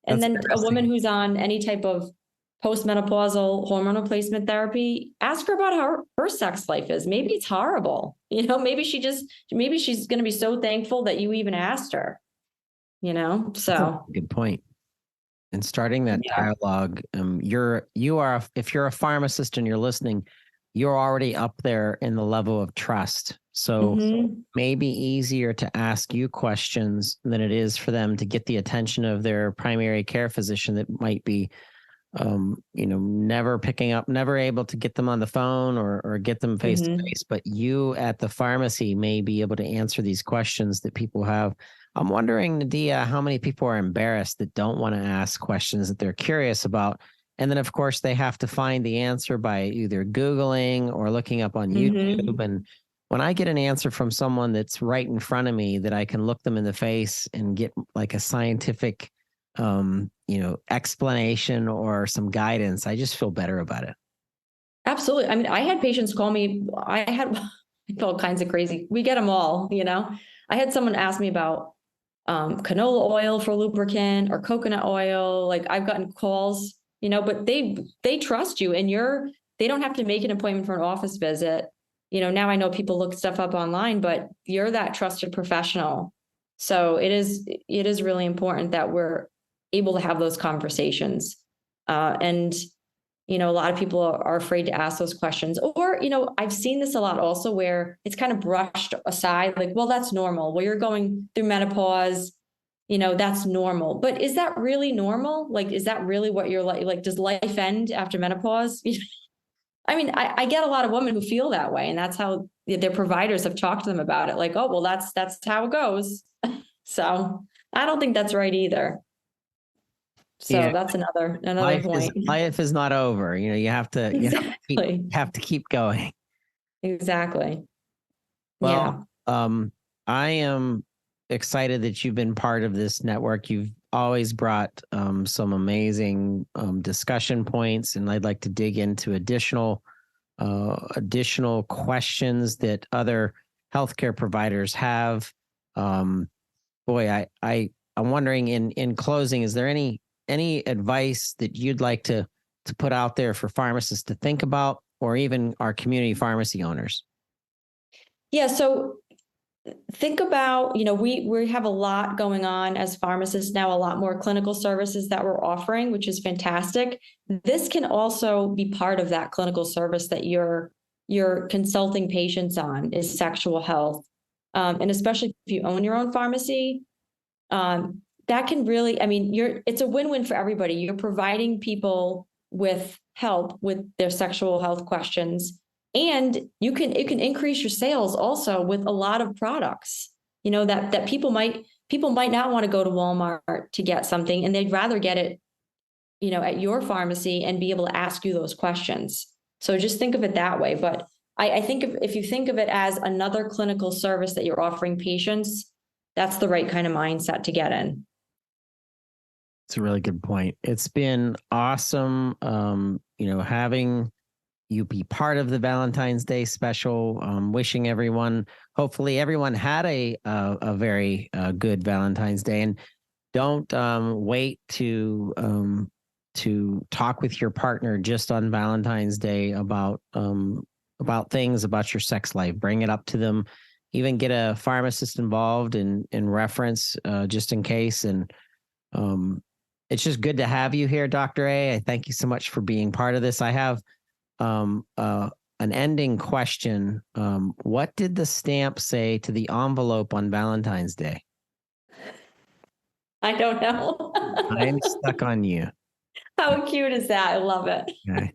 E: and
C: That's
E: then a woman
C: interesting.
E: who's on any type of postmenopausal hormone replacement therapy, ask her about how her sex life is. Maybe it's horrible. You know, maybe she's going to be so thankful that you even asked her, you know?
C: That's a
E: So,
C: good point. And starting that
E: yeah.
C: dialogue, if you're a pharmacist and you're listening, you're already up there in the level of trust. So
E: Mhm.
C: maybe easier to ask you questions than it is for them to get the attention of their primary care physician that might be, never picking up, never able to get them on the phone or get them face to
E: Mhm.
C: face. But you at the pharmacy may be able to answer these questions that people have. I'm wondering, Nadia, how many people are embarrassed that don't want to ask questions that they're curious about. And then, of course, they have to find the answer by either Googling or looking up on
E: Mhm.
C: YouTube. And when I get an answer from someone that's right in front of me that I can look them in the face and get like a scientific, explanation or some guidance, I just feel better about it.
E: Absolutely. I mean, I had patients call me. I had all kinds of crazy. We get them all, you know. I had someone ask me about canola oil for lubricant or coconut oil. Like I've gotten calls, you know, but they trust you, and they don't have to make an appointment for an office visit. You know, now I know people look stuff up online, but you're that trusted professional. So it is really important that we're able to have those conversations. And you know, a lot of people are afraid to ask those questions. Or, you know, I've seen this a lot also where it's kind of brushed aside, like, well, that's normal. Well, you're going through menopause, you know, that's normal. But is that really normal? Like, is that really what you're like? Like, does life end after menopause? I mean, I get a lot of women who feel that way, and that's how their providers have talked to them about it. Like, oh, well, that's how it goes. So I don't think that's right either. So
C: Yeah,
E: that's another point.
C: life is not over. You know,
E: Exactly.
C: have to keep going.
E: Exactly. Yeah.
C: Well, I am excited that you've been part of this network. You've always brought some amazing discussion points, and I'd like to dig into additional questions that other healthcare providers have. I'm wondering in closing, is there any advice that you'd like to put out there for pharmacists to think about, or even our community pharmacy owners?
E: Yeah. So think about, we have a lot going on as pharmacists now, a lot more clinical services that we're offering, which is fantastic. This can also be part of that clinical service that you're consulting patients on, is sexual health. And especially if you own your own pharmacy, that can really, it's a win-win for everybody. You're providing people with help with their sexual health questions. And it can increase your sales also with a lot of products, that people might not want to go to Walmart to get something, and they'd rather get it, at your pharmacy and be able to ask you those questions. So just think of it that way. But I think if you think of it as another clinical service that you're offering patients, that's the right kind of mindset to get in.
C: It's a really good point. It's been awesome, having you be part of the Valentine's Day special. Wishing everyone, hopefully everyone had a very good Valentine's Day, and don't wait to talk with your partner just on Valentine's Day about things about your sex life. Bring it up to them. Even get a pharmacist involved in reference, just in case. And it's just good to have you here, Dr. A. I thank you so much for being part of this. I have an ending question. What did the stamp say to the envelope on Valentine's Day?
E: I don't know.
C: I'm stuck on you.
E: How cute is that? I love it.
C: Okay.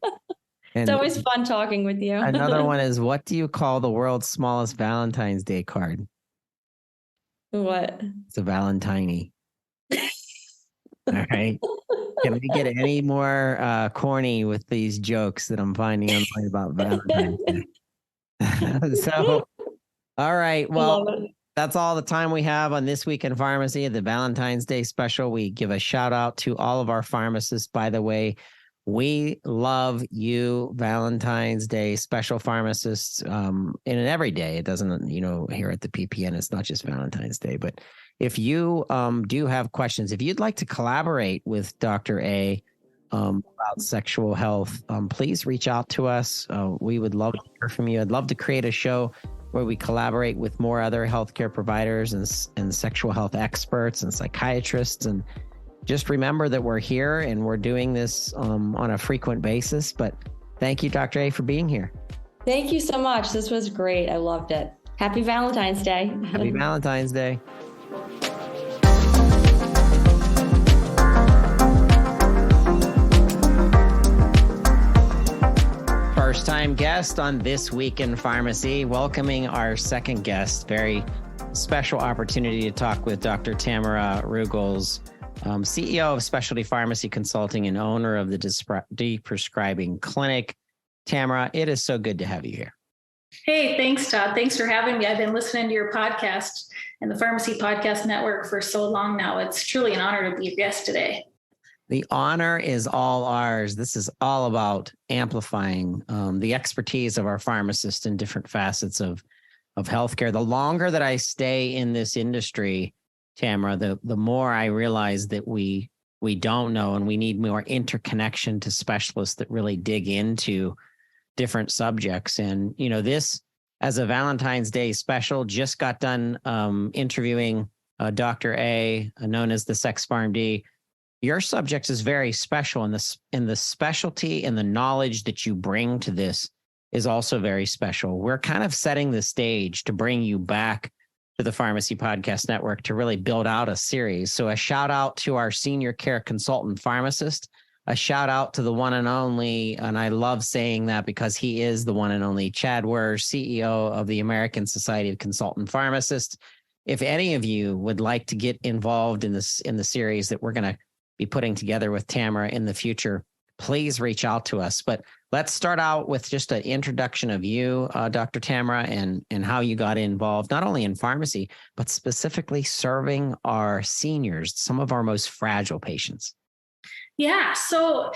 E: It's always fun talking with you.
C: Another one is, what do you call the world's smallest Valentine's Day card?
E: What?
C: It's a Valentine. All right. Can we get any more corny with these jokes that I'm finding online about Valentine's Day? So, all right. Well, that's all the time we have on This Week in Pharmacy, the Valentine's Day special. We give a shout out to all of our pharmacists, by the way. We love you, Valentine's Day special pharmacists, in every day. It doesn't, here at the PPN, it's not just Valentine's Day. But if you do have questions, if you'd like to collaborate with Dr. A about sexual health, please reach out to us. We would love to hear from you. I'd love to create a show where we collaborate with more other healthcare providers and sexual health experts and psychiatrists. And just remember that we're here and we're doing this on a frequent basis. But thank you, Dr. A, for being here.
E: Thank you so much. This was great. I loved it. Happy Valentine's Day.
C: Happy Valentine's Day. First-time guest on This Week in Pharmacy, welcoming our second guest. Very special opportunity to talk with Dr. Tamara Ruggles, CEO of Specialty Pharmacy Consulting and owner of the Deprescribing Clinic. Tamara, it is so good to have you here.
F: Hey, thanks, Todd. Thanks for having me. I've been listening to your podcast and the Pharmacy Podcast Network for so long now. It's truly an honor to be a guest today.
C: The honor is all ours. This is all about amplifying the expertise of our pharmacists in different facets of healthcare. The longer that I stay in this industry, Tamara, the more I realize that we don't know, and we need more interconnection to specialists that really dig into different subjects. And, this as a Valentine's Day special, just got done interviewing Dr. A, known as the SexPharmD. Your subject is very special, and the specialty and the knowledge that you bring to this is also very special. We're kind of setting the stage to bring you back to the Pharmacy Podcast Network to really build out a series. So a shout out to our senior care consultant pharmacist, a shout out to the one and only, and I love saying that because he is the one and only, Chad Werr, CEO of the American Society of Consultant Pharmacists. If any of you would like to get involved in the series that we're going to be putting together with Tamara in the future, please reach out to us. But let's start out with just an introduction of you, Dr. Tamara, and how you got involved, not only in pharmacy, but specifically serving our seniors, some of our most fragile patients.
F: Yeah. So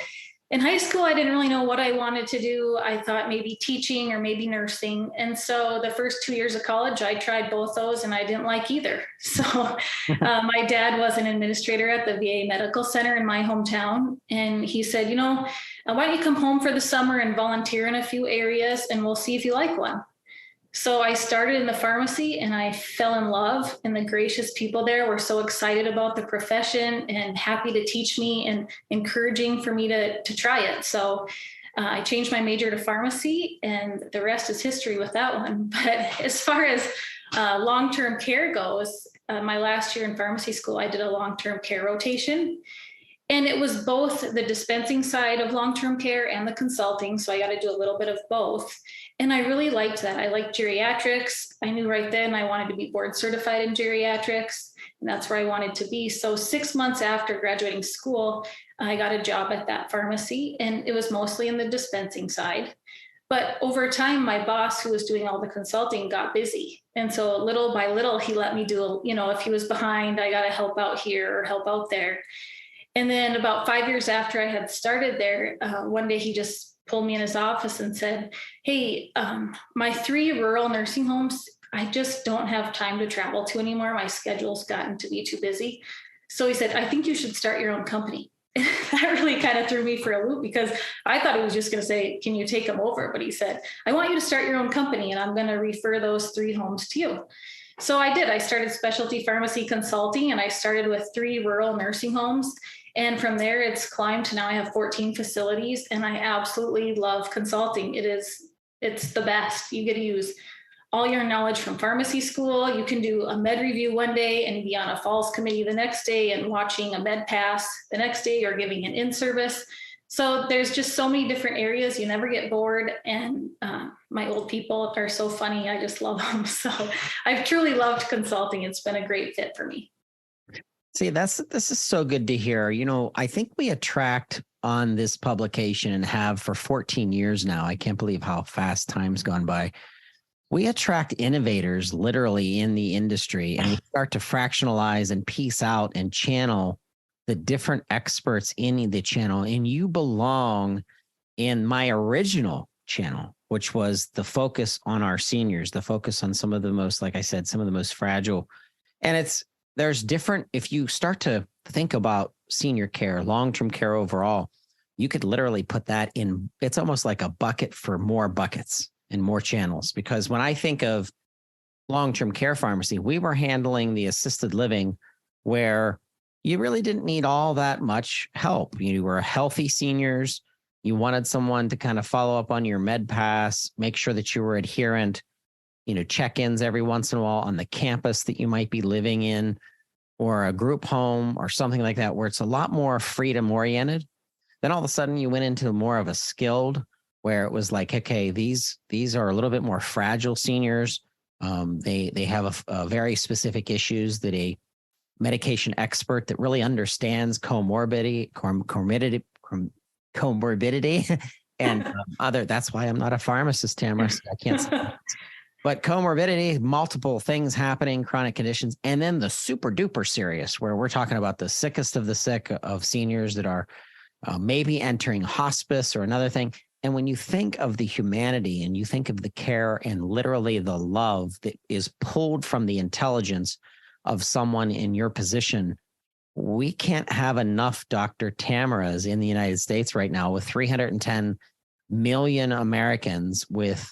F: in high school, I didn't really know what I wanted to do. I thought maybe teaching or maybe nursing. And so the first 2 years of college, I tried both those and I didn't like either. So my dad was an administrator at the VA Medical Center in my hometown. And he said, why don't you come home for the summer and volunteer in a few areas and we'll see if you like one. So I started in the pharmacy and I fell in love, and the gracious people there were so excited about the profession and happy to teach me and encouraging for me to try it. So I changed my major to pharmacy, and the rest is history with that one. But as far as long-term care goes, my last year in pharmacy school, I did a long-term care rotation. And it was both the dispensing side of long-term care and the consulting. So I got to do a little bit of both. And I really liked that. I liked geriatrics. I knew right then I wanted to be board certified in geriatrics, and that's where I wanted to be. So 6 months after graduating school, I got a job at that pharmacy, and it was mostly in the dispensing side. But over time, my boss, who was doing all the consulting, got busy. And so little by little, he let me do, if he was behind, I got to help out here or help out there. And then about 5 years after I had started there, one day he just pulled me in his office and said, hey, my 3 rural nursing homes, I just don't have time to travel to anymore. My schedule's gotten to be too busy. So he said, I think you should start your own company. That really kind of threw me for a loop, because I thought he was just going to say, can you take them over? But he said, I want you to start your own company, and I'm going to refer those 3 homes to you. So I did. I started specialty pharmacy consulting, and I started with 3 rural nursing homes. And from there, it's climbed to now I have 14 facilities, and I absolutely love consulting. It's the best. You get to use all your knowledge from pharmacy school. You can do a med review one day and be on a falls committee the next day and watching a med pass the next day or giving an in-service. So there's just so many different areas. You never get bored. And my old people are so funny. I just love them. So I've truly loved consulting. It's been a great fit for me.
C: See, this is so good to hear. I think we attract on this publication, and have for 14 years now. I can't believe how fast time's gone by. We attract innovators literally in the industry, and we start to fractionalize and piece out and channel the different experts in the channel. And you belong in my original channel, which was the focus on our seniors, the focus on some of the most, like I said, some of the most fragile. And there's different, if you start to think about senior care, long-term care overall, you could literally put that in, it's almost like a bucket for more buckets and more channels. Because when I think of long-term care pharmacy, we were handling the assisted living where you really didn't need all that much help. You were healthy seniors. You wanted someone to kind of follow up on your med pass, make sure that you were adherent, check-ins every once in a while on the campus that you might be living in, or a group home or something like that, where it's a lot more freedom oriented. Then all of a sudden you went into more of a skilled, where it was like, okay, these are a little bit more fragile seniors. They have a very specific issues that a medication expert that really understands comorbidity and other. That's why I'm not a pharmacist, Tamara. So I can't say that. But comorbidity, multiple things happening, chronic conditions, and then the super duper serious, where we're talking about the sickest of the sick of seniors that are maybe entering hospice or another thing. And when you think of the humanity and you think of the care and literally the love that is pulled from the intelligence of someone in your position, we can't have enough Dr. Tamaras in the United States right now, with 310 million Americans with,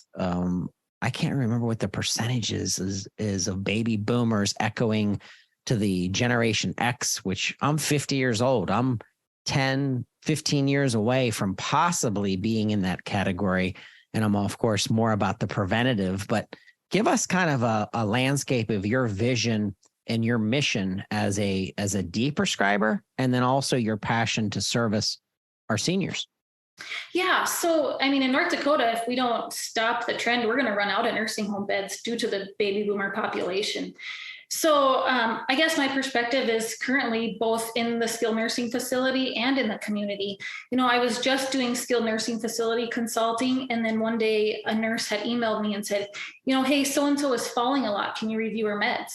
C: I can't remember what the percentage is of baby boomers echoing to the Generation X, which I'm 50 years old. I'm 10, 15 years away from possibly being in that category. And I'm, of course, more about the preventative, but give us kind of a landscape of your vision and your mission as a deprescriber, and then also your passion to service our seniors.
F: Yeah. So, in North Dakota, if we don't stop the trend, we're going to run out of nursing home beds due to the baby boomer population. So I guess my perspective is currently both in the skilled nursing facility and in the community. I was just doing skilled nursing facility consulting. And then one day a nurse had emailed me and said, hey, so-and-so is falling a lot. Can you review her meds?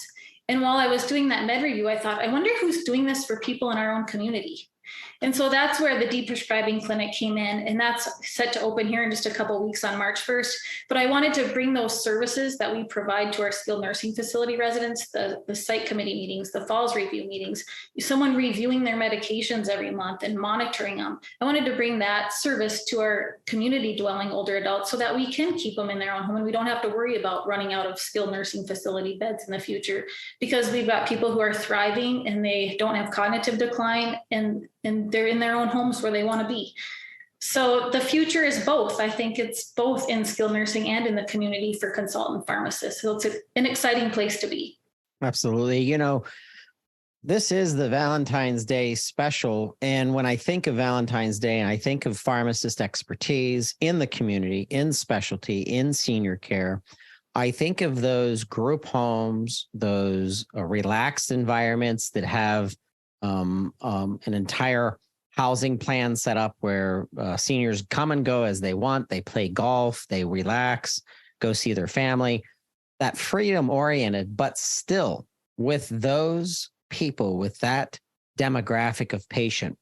F: And while I was doing that med review, I thought, I wonder who's doing this for people in our own community. And so that's where the Deprescribing clinic came in, and that's set to open here in just a couple of weeks on March 1st. But I wanted to bring those services that we provide to our skilled nursing facility residents, the site committee meetings, the falls review meetings, someone reviewing their medications every month and monitoring them. I wanted to bring that service to our community dwelling older adults so that we can keep them in their own home and we don't have to worry about running out of skilled nursing facility beds in the future, because we've got people who are thriving and they don't have cognitive decline and they're in their own homes where they want to be. So the future is both. I think it's both in skilled nursing and in the community for consultant pharmacists. So it's an exciting place to be.
C: Absolutely. You know, this is the Valentine's Day special. And when I think of Valentine's Day, I think of pharmacist expertise in the community, in specialty, in senior care. I think of those group homes, those relaxed environments that have an entire housing plan set up where seniors come and go as they want. They play golf, they relax, go see their family. That freedom oriented, but still with those people, with that demographic of patient,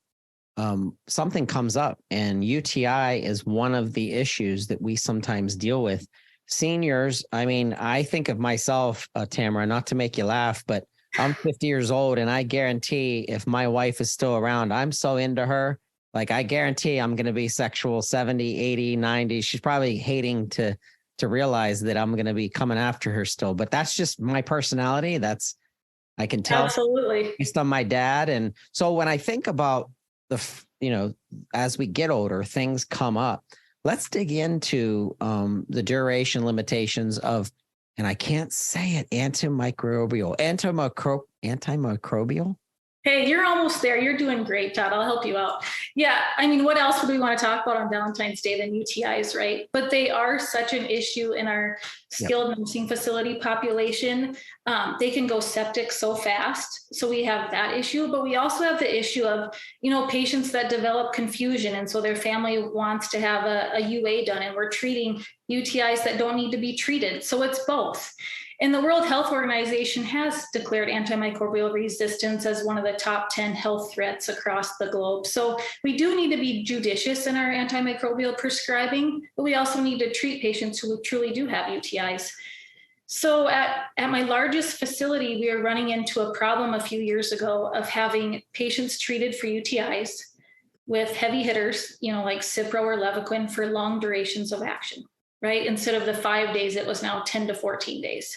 C: something comes up, and UTI is one of the issues that we sometimes deal with. Seniors, I mean, I think of myself, Tamara, not to make you laugh, but I'm 50 years old, and I guarantee if my wife is still around, I'm so into her. Like, I guarantee I'm going to be sexual 70, 80, 90. She's probably hating to realize that I'm going to be coming after her still. But that's just my personality. I can tell.
F: Absolutely.
C: Based on my dad. And so when I think about as we get older, things come up. Let's dig into the duration limitations of, and I can't say it, antimicrobial.
F: Hey, you're almost there. You're doing great, Todd. I'll help you out. Yeah. I mean, what else would we want to talk about on Valentine's Day than UTIs, right? But they are such an issue in our skilled nursing facility population. They can go septic so fast. So we have that issue, but we also have the issue of, patients that develop confusion. And so their family wants to have a UA done, and we're treating UTIs that don't need to be treated. So it's both. And the World Health Organization has declared antimicrobial resistance as one of the top 10 health threats across the globe. So we do need to be judicious in our antimicrobial prescribing, but we also need to treat patients who truly do have UTIs. So at my largest facility, we were running into a problem a few years ago of having patients treated for UTIs with heavy hitters, like Cipro or Levaquin, for long durations of action. Right? Instead of the 5 days, it was now 10 to 14 days.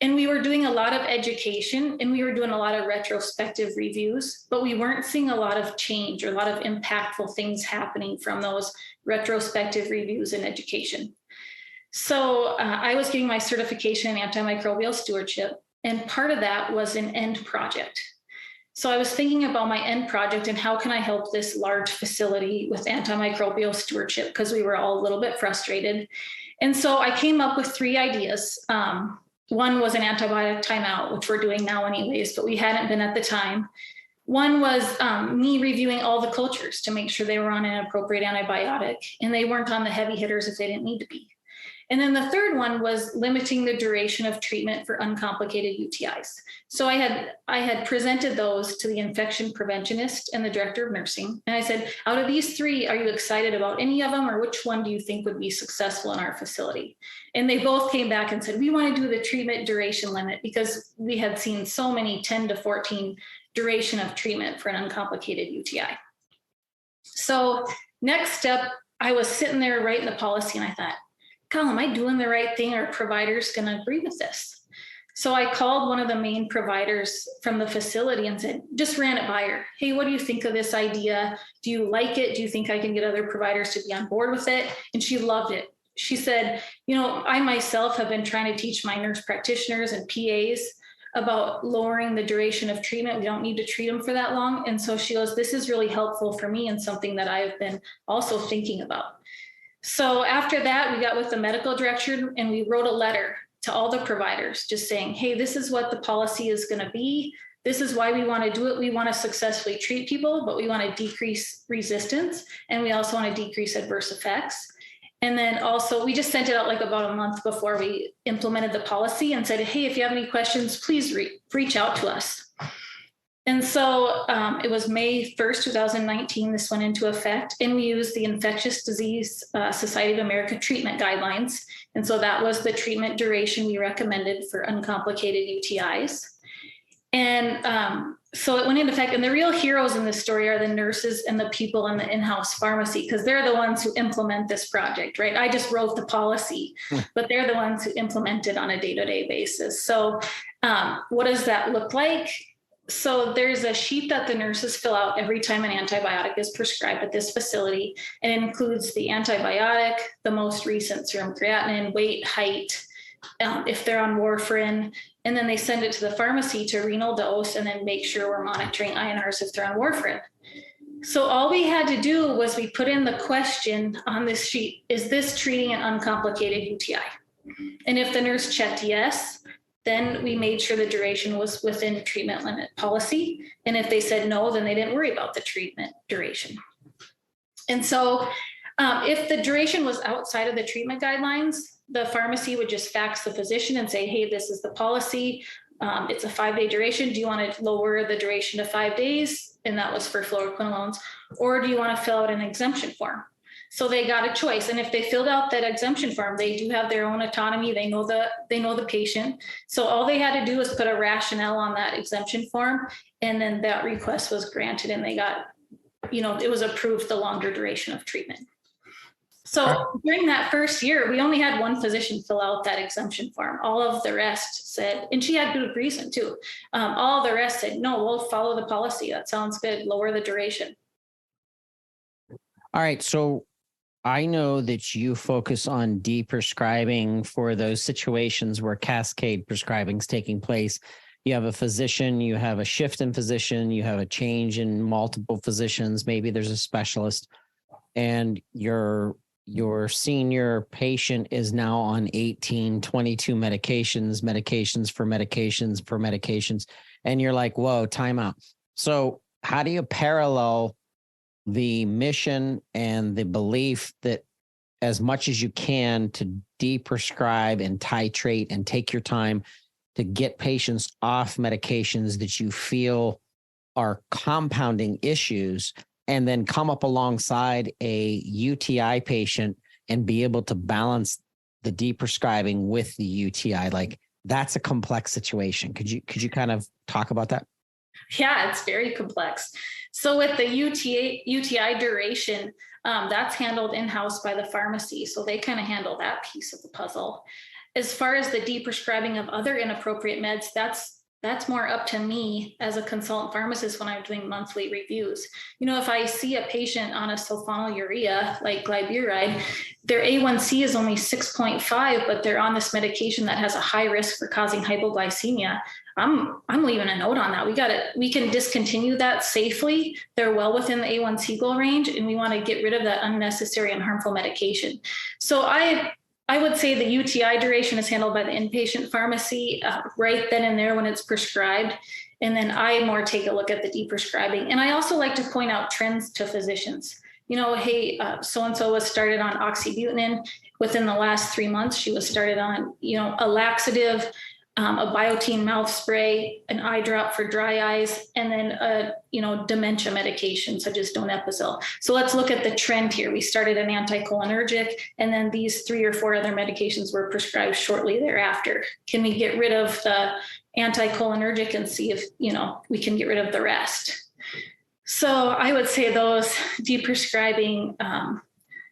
F: And we were doing a lot of education, and we were doing a lot of retrospective reviews, but we weren't seeing a lot of change or a lot of impactful things happening from those retrospective reviews and education. So I was getting my certification in antimicrobial stewardship, and part of that was an end project. So I was thinking about my end project and how can I help this large facility with antimicrobial stewardship, because we were all a little bit frustrated. And so I came up with 3 ideas. One was an antibiotic timeout, which we're doing now anyways, but we hadn't been at the time. One was me reviewing all the cultures to make sure they were on an appropriate antibiotic and they weren't on the heavy hitters if they didn't need to be. And then the third one was limiting the duration of treatment for uncomplicated UTIs. So I had presented those to the infection preventionist and the director of nursing. And I said, out of these 3, are you excited about any of them, or which one do you think would be successful in our facility? And they both came back and said, we want to do the treatment duration limit, because we had seen so many 10 to 14 duration of treatment for an uncomplicated UTI. So next step, I was sitting there writing the policy, and I thought, Colin, am I doing the right thing? Are providers going to agree with this? So I called one of the main providers from the facility and said, just ran it by her. Hey, what do you think of this idea? Do you like it? Do you think I can get other providers to be on board with it? And she loved it. She said, I myself have been trying to teach my nurse practitioners and PAs about lowering the duration of treatment. We don't need to treat them for that long. And so she goes, this is really helpful for me and something that I've been also thinking about. So after that, we got with the medical director and we wrote a letter to all the providers just saying, hey, this is what the policy is going to be. This is why we want to do it. We want to successfully treat people, but we want to decrease resistance. And we also want to decrease adverse effects. And then also we just sent it out like about a month before we implemented the policy and said, hey, if you have any questions, please reach out to us. And so it was May 1st, 2019, this went into effect, and we used the Infectious Disease Society of America treatment guidelines. And so that was the treatment duration we recommended for uncomplicated UTIs. And so it went into effect, and the real heroes in this story are the nurses and the people in the in-house pharmacy, because they're the ones who implement this project, right? I just wrote the policy, but they're the ones who implement it on a day-to-day basis. So what does that look like? So there's a sheet that the nurses fill out every time an antibiotic is prescribed at this facility, and it includes the antibiotic, the most recent serum creatinine, weight, height, if they're on warfarin, and then they send it to the pharmacy to renal dose and then make sure we're monitoring INRs if they're on warfarin. So all we had to do was we put in the question on this sheet, is this treating an uncomplicated UTI? And if the nurse checked yes, then we made sure the duration was within treatment limit policy. And if they said no, then they didn't worry about the treatment duration. And so if the duration was outside of the treatment guidelines, the pharmacy would just fax the physician and say, hey, this is the policy. It's a 5-day duration. Do you want to lower the duration to 5 days? And that was for fluoroquinolones. Or do you want to fill out an exemption form? So they got a choice. And if they filled out that exemption form, they do have their own autonomy. They know the patient. So all they had to do was put a rationale on that exemption form. And then that request was granted, and they got, it was approved, the longer duration of treatment. So during that first year, we only had one physician fill out that exemption form. All of the rest said, and she had good reason too. All the rest said, no, we'll follow the policy. That sounds good. Lower the duration.
C: All right. So I know that you focus on deprescribing for those situations where cascade prescribing is taking place. You have a physician, you have a shift in physician, you have a change in multiple physicians. Maybe there's a specialist, and your senior patient is now on 18, 22 medications. And you're like, whoa, time out. So how do you parallel the mission and the belief that as much as you can to deprescribe and titrate and take your time to get patients off medications that you feel are compounding issues, and then come up alongside a UTI patient and be able to balance the deprescribing with the UTI? Like, that's a complex situation. Could you kind of talk about that?
F: Yeah, it's very complex. So with the UTI duration, that's handled in-house by the pharmacy. So they kind of handle that piece of the puzzle. As far as the deprescribing of other inappropriate meds, that's more up to me as a consultant pharmacist when I'm doing monthly reviews. If I see a patient on a sulfonylurea like glyburide, their A1C is only 6.5, but they're on this medication that has a high risk for causing hypoglycemia. I'm leaving a note on that. We can discontinue that safely. They're well within the A1C goal range, and we want to get rid of that unnecessary and harmful medication. So I would say the UTI duration is handled by the inpatient pharmacy right then and there when it's prescribed. And then I more take a look at the deprescribing. And I also like to point out trends to physicians. Hey, so-and-so was started on oxybutynin. Within the last 3 months, she was started on, a laxative, a Biotine mouth spray, an eye drop for dry eyes, and then a dementia medication such as donepezil. So let's look at the trend here. We started an anticholinergic, and then these 3 or 4 other medications were prescribed shortly thereafter. Can we get rid of the anticholinergic and see if we can get rid of the rest? So I would say those deprescribing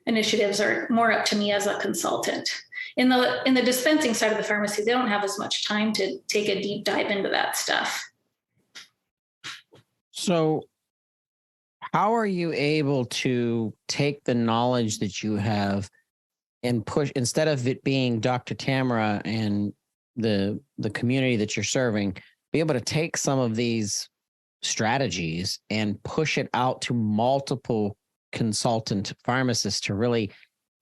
F: initiatives are more up to me as a consultant. In the dispensing side of the pharmacy, they don't have as much time to take a deep dive into that stuff.
C: So how are you able to take the knowledge that you have and push, instead of it being Dr. Tamara and the community that you're serving, be able to take some of these strategies and push it out to multiple consultant pharmacists to really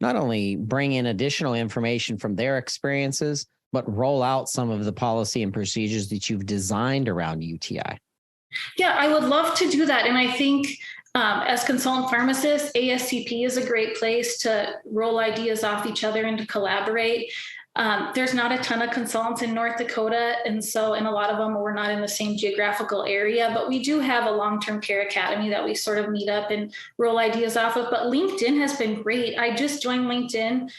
C: not only bring in additional information from their experiences, but roll out some of the policy and procedures that you've designed around UTI?
F: Yeah, I would love to do that. And I think as consultant pharmacists, ASCP is a great place to roll ideas off each other and to collaborate. There's not a ton of consultants in North Dakota. And a lot of them, we're not in the same geographical area, but we do have a long-term care academy that we sort of meet up and roll ideas off of. But LinkedIn has been great. I just joined LinkedIn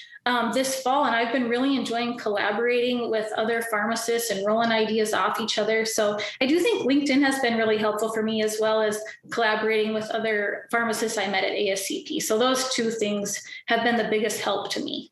F: this fall, and I've been really enjoying collaborating with other pharmacists and rolling ideas off each other. So I do think LinkedIn has been really helpful for me, as well as collaborating with other pharmacists I met at ASCP. So those two things have been the biggest help to me.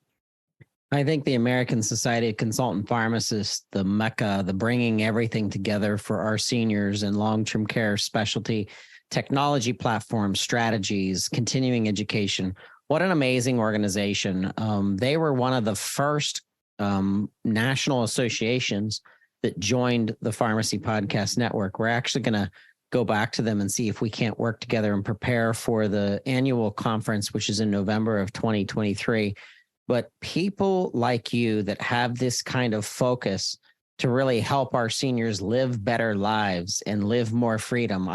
C: I think the American Society of Consultant Pharmacists, the mecca, the bringing everything together for our seniors and long-term care specialty, technology platforms, strategies, continuing education. What an amazing organization. They were one of the first national associations that joined the Pharmacy Podcast Network. We're actually going to go back to them and see if we can't work together and prepare for the annual conference, which is in November of 2023. But people like you that have this kind of focus to really help our seniors live better lives and live more freedom.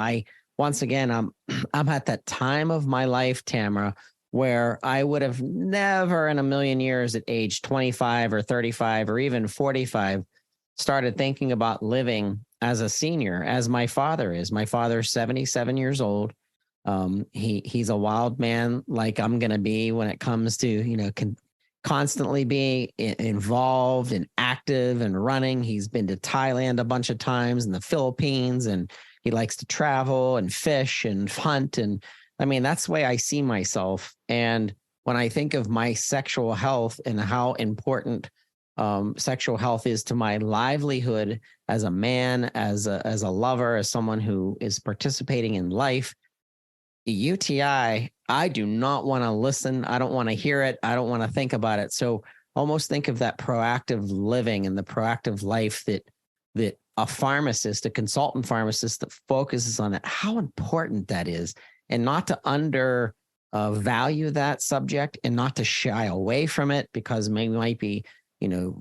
C: Once again, I'm at that time of my life, Tamara, where I would have never in a million years at age 25 or 35 or even 45 started thinking about living as a senior, as my father is. My father's 77 years old. He's a wild man like I'm going to be when it comes to, constantly being involved and active and running. He's been to Thailand a bunch of times and the Philippines, and he likes to travel and fish and hunt. And I mean, that's the way I see myself. And when I think of my sexual health and how important sexual health is to my livelihood as a man, as a lover, as someone who is participating in life, UTI, I do not want to listen. I don't want to hear it. I don't want to think about it. So almost think of that proactive living and the proactive life that a pharmacist, a consultant pharmacist that focuses on it, how important that is, and not to value that subject and not to shy away from it because we might be,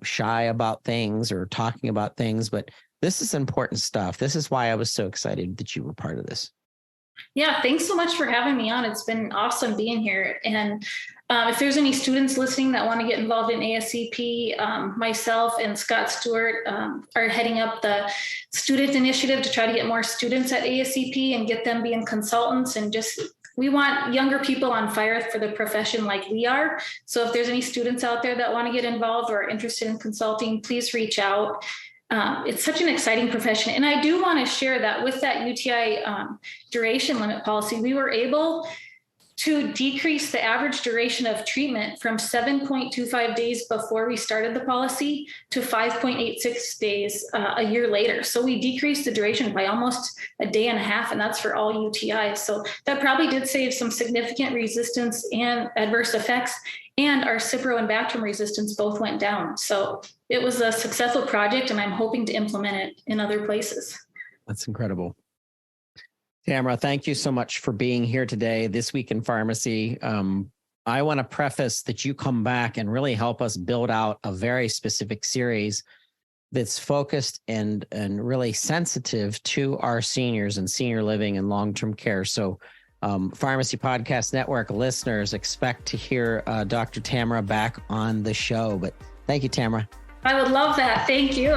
C: shy about things or talking about things. But this is important stuff. This is why I was so excited that you were part of this.
F: Yeah, thanks so much for having me on. It's been awesome being here. And if there's any students listening that want to get involved in ASCP, myself and Scott Stewart are heading up the student initiative to try to get more students at ASCP and get them being consultants. And we want younger people on fire for the profession like we are. So if there's any students out there that want to get involved or are interested in consulting, please reach out. It's such an exciting profession. And I do want to share that with that UTI duration limit policy, we were able to decrease the average duration of treatment from 7.25 days before we started the policy to 5.86 days a year later. So we decreased the duration by almost a day and a half, and that's for all UTIs. So that probably did save some significant resistance and adverse effects, and our Cipro and Bactrim resistance both went down. So it was a successful project, and I'm hoping to implement it in other places.
C: That's incredible. Tamara, thank you so much for being here today, This Week in Pharmacy. I want to preface that you come back and really help us build out a very specific series that's focused and really sensitive to our seniors and senior living and long-term care. So Pharmacy Podcast Network listeners expect to hear Dr. Tamara back on the show. But thank you, Tamara.
F: I would love that. Thank you.